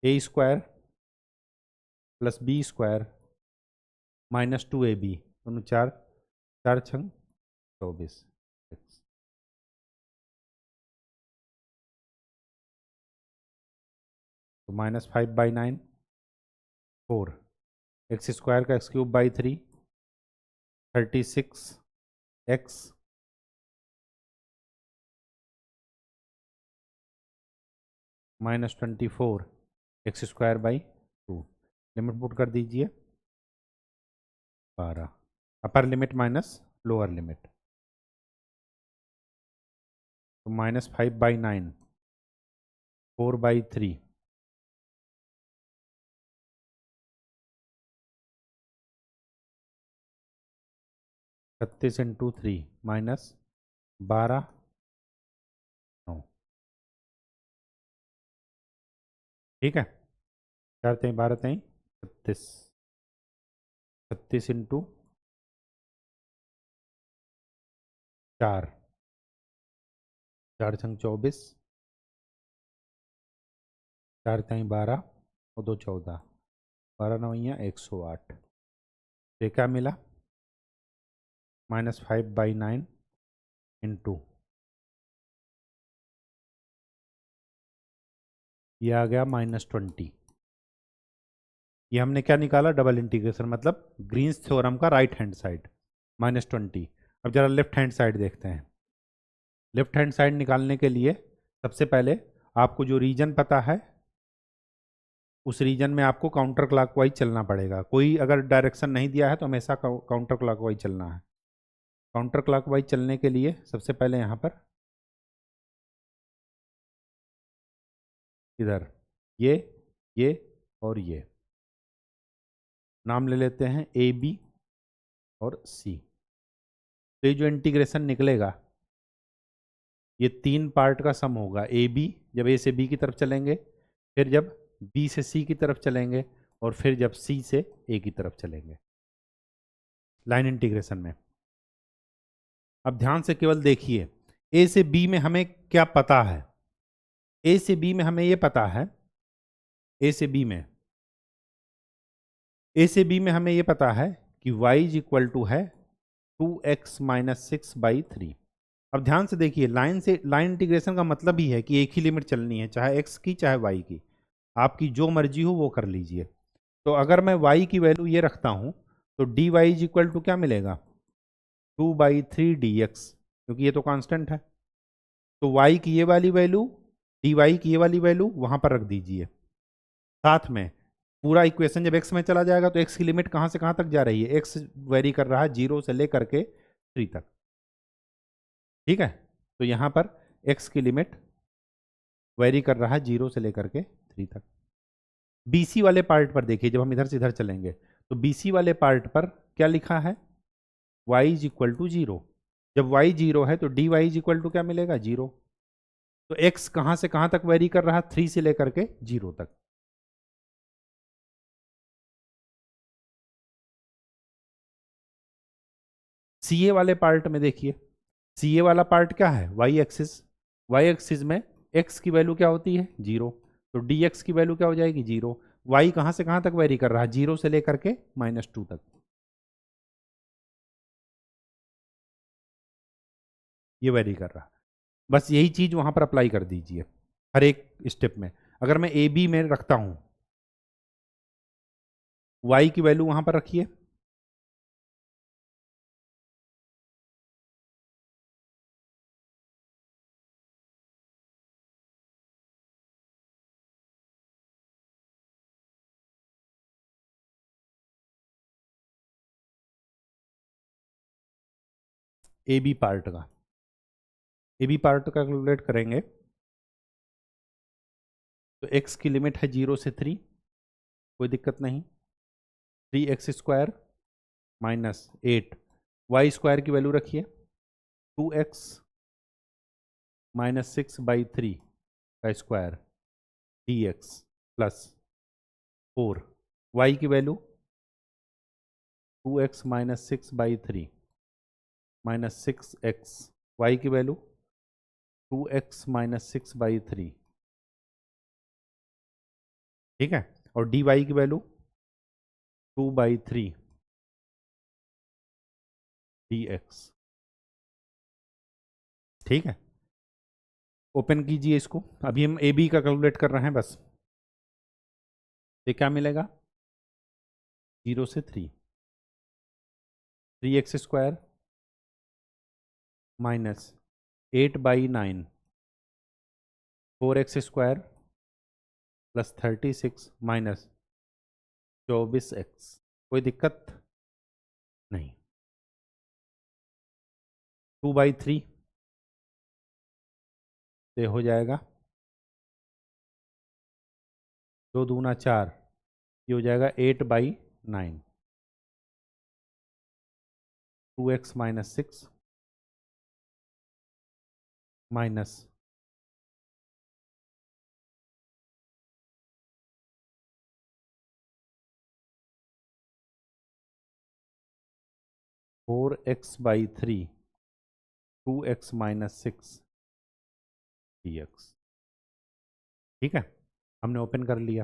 a square plus b square minus 2ab, दोनों चार, चार छंग 24। तो माइनस 5/9 4, एक्स स्क्वायर का x³ 36x minus 24 x²/2। Limit put कर दीजिए 12, अपर लिमिट माइनस लोअर लिमिट, तो माइनस 5/9 4/3 36 इंटू 3 माइनस 12 9। ठीक है, 4 3 12 3 36, 36 इंटू 4, 4 छंग 24, 4 3 12 और 2 14, 12 9 108। ये क्या मिला? माइनस 5/9 इंटू, ये आ गया -20। ये हमने क्या निकाला? डबल इंटीग्रेशन, मतलब ग्रीन्स थ्योरम का राइट हैंड साइड -20। अब जरा लेफ्ट हैंड साइड देखते हैं। लेफ्ट हैंड साइड निकालने के लिए सबसे पहले आपको जो रीजन पता है उस रीजन में आपको काउंटर क्लॉकवाइज चलना पड़ेगा। कोई अगर डायरेक्शन नहीं दिया है तो हमेशा काउंटर क्लॉकवाइज चलना है। काउंटर क्लॉकवाइज चलने के लिए सबसे पहले यहाँ पर इधर ये और ये नाम ले लेते हैं ए बी और सी। तो ये जो इंटीग्रेशन निकलेगा ये 3 पार्ट का सम होगा। ए बी, जब ए से बी की तरफ चलेंगे, फिर जब बी से सी की तरफ चलेंगे, और फिर जब सी से ए की तरफ चलेंगे लाइन इंटीग्रेशन में। अब ध्यान से केवल देखिए, ए से बी में हमें क्या पता है? ए से बी में हमें ये पता है, ए से बी में हमें ये पता है कि y इज इक्वल टू है 2x माइनस 6/3। अब ध्यान से देखिए, लाइन इंटीग्रेशन का मतलब ही है कि एक ही लिमिट चलनी है, चाहे x की चाहे y की। आपकी जो मर्जी हो वो कर लीजिए। तो अगर मैं y की वैल्यू ये रखता हूं तो dy इज इक्वल टू क्या मिलेगा? 2/3 dx, क्योंकि ये तो कांस्टेंट है। तो y की ये वाली वैल्यू, dy की ये वाली वैल्यू वहां पर रख दीजिए। साथ में पूरा इक्वेशन जब x में चला जाएगा तो x की लिमिट कहां से कहां तक जा रही है? x वेरी कर रहा है 0 से लेकर के 3 तक। ठीक है, तो यहां पर x की लिमिट वेरी कर रहा है 0 से लेकर के 3 तक। BC वाले पार्ट पर देखिए, जब हम इधर से इधर चलेंगे तो BC वाले पार्ट पर क्या लिखा है? y is equal to 0। जब y 0 है तो dy इज इक्वल टू क्या मिलेगा? 0। तो x कहां से कहां तक वेरी कर रहा है? 3 से लेकर के 0 तक। CA वाले पार्ट में देखिए, CA वाला पार्ट क्या है? Y axis. वाई एक्सिस में x की वैल्यू क्या होती है? 0। तो dx की वैल्यू क्या हो जाएगी? 0। y कहां से कहां तक वेरी कर रहा है? 0 से लेकर के -2 तक। ये वेरी कर रहा है। बस यही चीज वहां पर अप्लाई कर दीजिए हर एक स्टेप में। अगर मैं ए बी में रखता हूं, y की वैल्यू वहां पर रखिए, ए बी पार्ट का। ए बी पार्ट का कैलकुलेट करेंगे तो x की लिमिट है 0 से 3, कोई दिक्कत नहीं। 3x² माइनस 8, वाई स्क्वायर की वैल्यू रखिए 2x माइनस 6/3 का स्क्वायर dx प्लस 4, वाई की value 2x minus 6/3 minus 6x, y की वैल्यू 2x माइनस 6/3, ठीक है। और dy की वैल्यू 2/3 dx, ठीक है। ओपन कीजिए इसको, अभी हम ए बी का कैलकुलेट कर रहे हैं बस। ये क्या मिलेगा, 0 से 3x square minus 8/9 4x square plus 36 minus 24x, कोई दिक्कत नहीं। 2/3 से हो जाएगा 2 दूना 4, ये हो जाएगा 8/9, 2x minus 6 minus 4x/3 2x minus 6 dx, ठीक है। हमने ओपन कर लिया,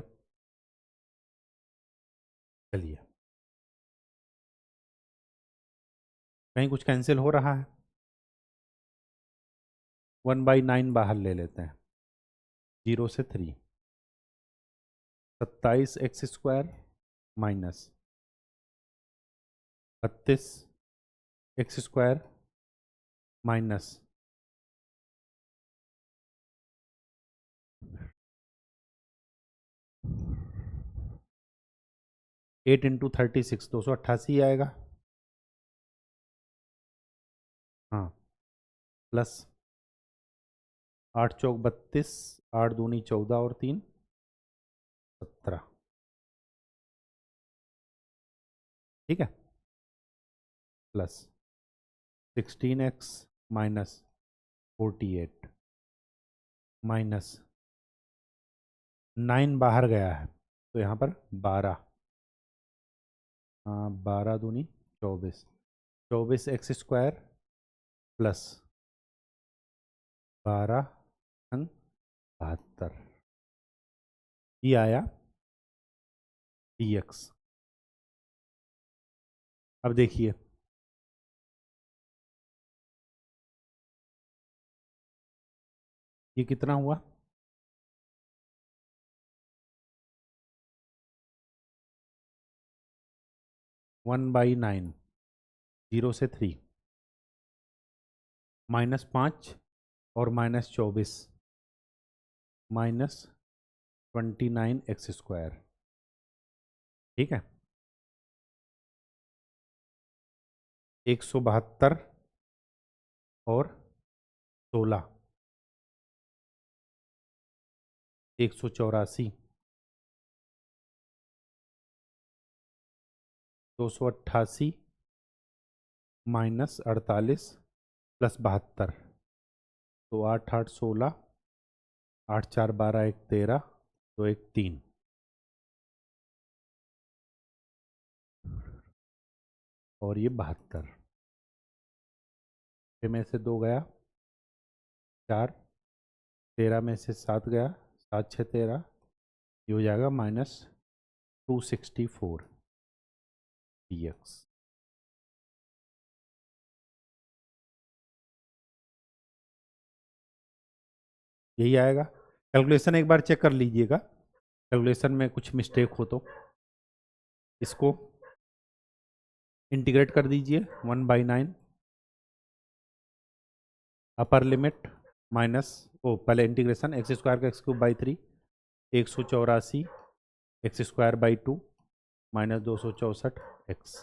चलिए कहीं कुछ कैंसिल हो रहा है, 1/9 बाहर ले लेते हैं, 0 से 3, 27x square minus 32x square minus 8 into 36 288 आएगा, हाँ, प्लस 8 चौक 32, 8 दूनी 14 और 3 17, ठीक है, प्लस 16x माइनस 48 माइनस 9 बाहर गया है तो यहाँ पर 12, हाँ 12 दूनी 24, 24x स्क्वायर प्लस 12 अंग 72, ये आया dx। अब देखिए ये कितना हुआ, 1/9 0 से 3 माइनस 5 और माइनस 24 माइनस 29x स्क्वायर, ठीक है, 172 और 16 184 288 माइनस 48 प्लस 72, तो 8 8 16, 8 4 12 1 13, 2 1 3, और ये 72, में से 2 गया 4, 13 में से 7 गया 7 6 13, ये हो जाएगा माइनस 264 dx, यही आएगा। कैलकुलेशन एक बार चेक कर लीजिएगा, कैलकुलेशन में कुछ मिस्टेक हो तो इसको इंटीग्रेट कर दीजिए, 1/9 अपर लिमिट माइनस पहले इंटीग्रेशन एक्स स्क्वायर का x³/3 184 x²/2 माइनस 264x,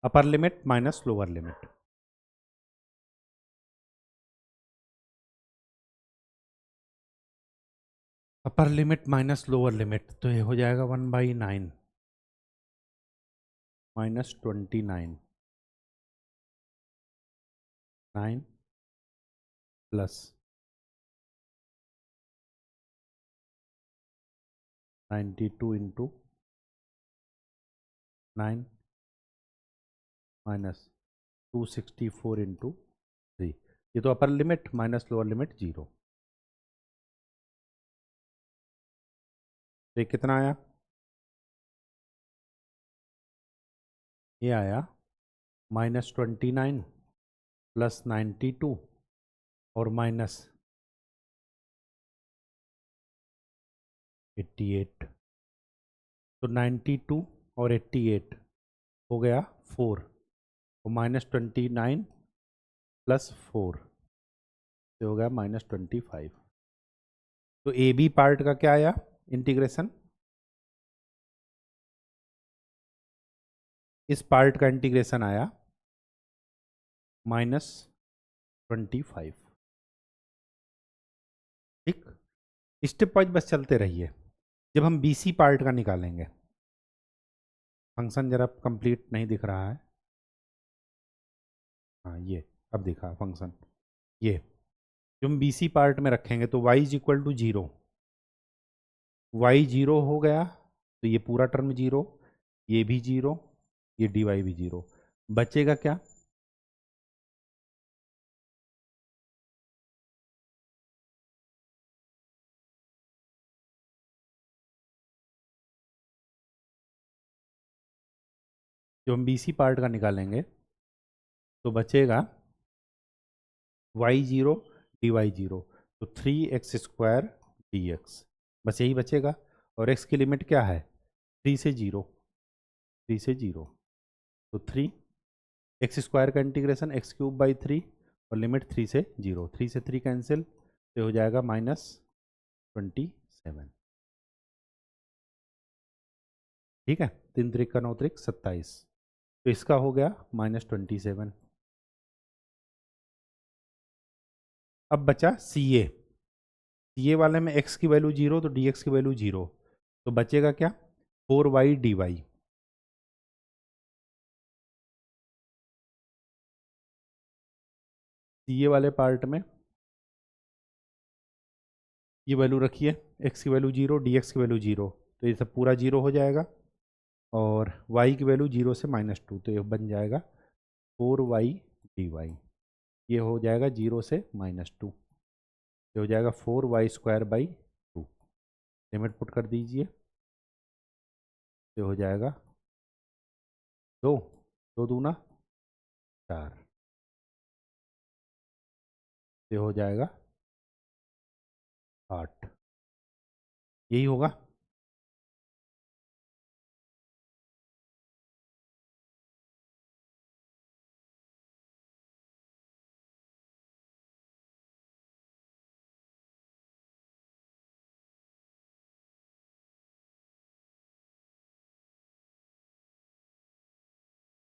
अपर limit minus lower limit, upper limit minus lower limit, तो ये हो जाएगा 1/9 minus 29 9 plus 92 into 9 minus 264 into 3। ये तो अपर लिमिट माइनस लोअर लिमिट 0। तो ये कितना आया? ये आया -29 प्लस 92 और माइनस 88। तो 92 और 88 हो गया 4 और -29 प्लस 4 से हो गया -25। तो ए बी पार्ट का क्या आया इंटीग्रेशन? इस पार्ट का इंटीग्रेशन आया -25। ठीक, स्टेप वाइज बस चलते रहिए। जब हम बी सी पार्ट का निकालेंगे, फंक्शन जरा कंप्लीट नहीं दिख रहा है। हाँ ये अब दिखा फंक्शन। ये जो हम बी सी पार्ट में रखेंगे तो y is equal to 0, y 0 हो गया तो ये पूरा टर्म 0, ये भी 0, ये डी वाई भी 0। बचेगा क्या? जो हम बी सी पार्ट का निकालेंगे तो बचेगा y 0 डी वाई 0, तो 3x² dx, बस यही बचेगा। और x की लिमिट क्या है? 3 से 0, 3 से 0, तो 3x² का इंटीग्रेशन x³/3 और लिमिट 3 से 0, 3 से 3 कैंसिल, तो हो जाएगा -27। ठीक है, 3 त्रिक का 9 त्रिक 27, तो इसका हो गया -27। अब बचा सी ए वाले में x की वैल्यू 0 तो dx की वैल्यू 0, तो बचेगा क्या? 4y dy। सी ए वाले पार्ट में ये वैल्यू रखिए, x की वैल्यू 0, dx की वैल्यू 0, तो ये सब पूरा 0 हो जाएगा। और y की वैल्यू 0 से -2, तो ये बन जाएगा 4y dy। ये हो जाएगा 0 से -2, ये हो जाएगा 4y²/2। लिमिट पुट कर दीजिए, ये हो जाएगा 2, 2 दूना 4, ये हो जाएगा 8। यही होगा।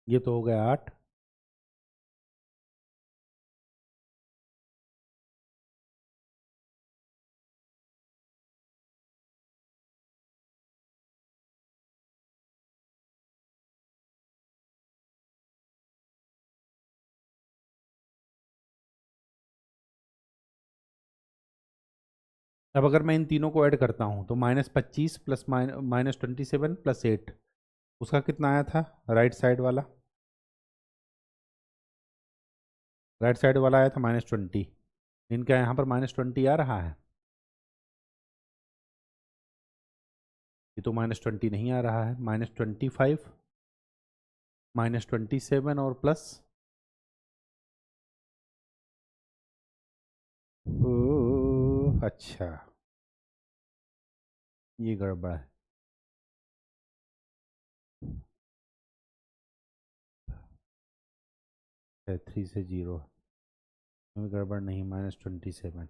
ये तो हो गया 8। अब अगर मैं इन तीनों को ऐड करता हूँ तो -25 प्लस -27 प्लस 8, उसका कितना आया था? राइट साइड वाला आया था -20। इनका यहाँ पर -20 आ रहा है, ये तो -20 नहीं आ रहा है। -25 -27 और प्लस अच्छा ये गड़बड़ है, 3 से 0 गड़बड़ नहीं, -27।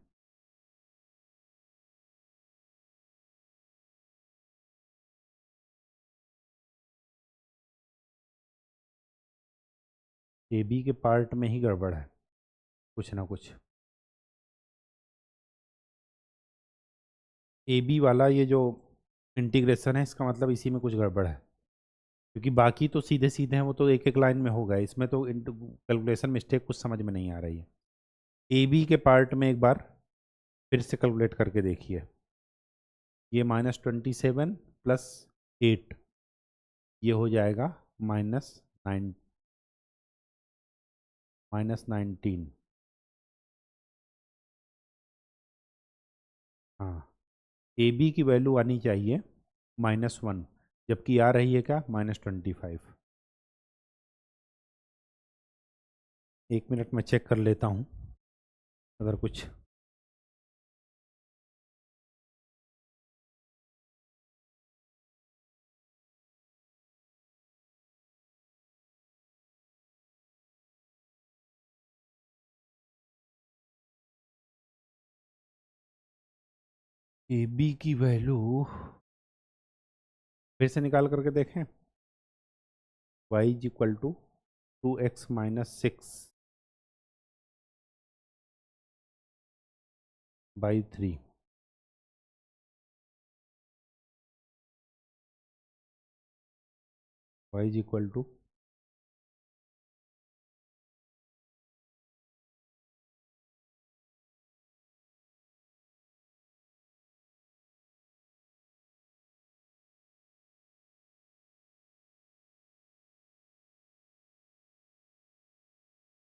ए बी के पार्ट में ही गड़बड़ है कुछ ना कुछ। ए बी वाला ये जो इंटीग्रेशन है इसका मतलब इसी में कुछ गड़बड़ है, क्योंकि बाकी तो सीधे सीधे हैं, वो तो एक एक लाइन में होगा, इसमें तो कैलकुलेशन मिस्टेक कुछ समझ में नहीं आ रही है। ए बी के पार्ट में एक बार फिर से कैलकुलेट करके देखिए। ये -27 प्लस 8, ये हो जाएगा -19। हाँ, ए बी की वैल्यू आनी चाहिए -1, जबकि आ रही है क्या, -25। एक मिनट में चेक कर लेता हूँ अगर कुछ। ए बी की वैल्यू फिर से निकाल करके देखें। y is equal to 2x - 6 by 3। y is equal to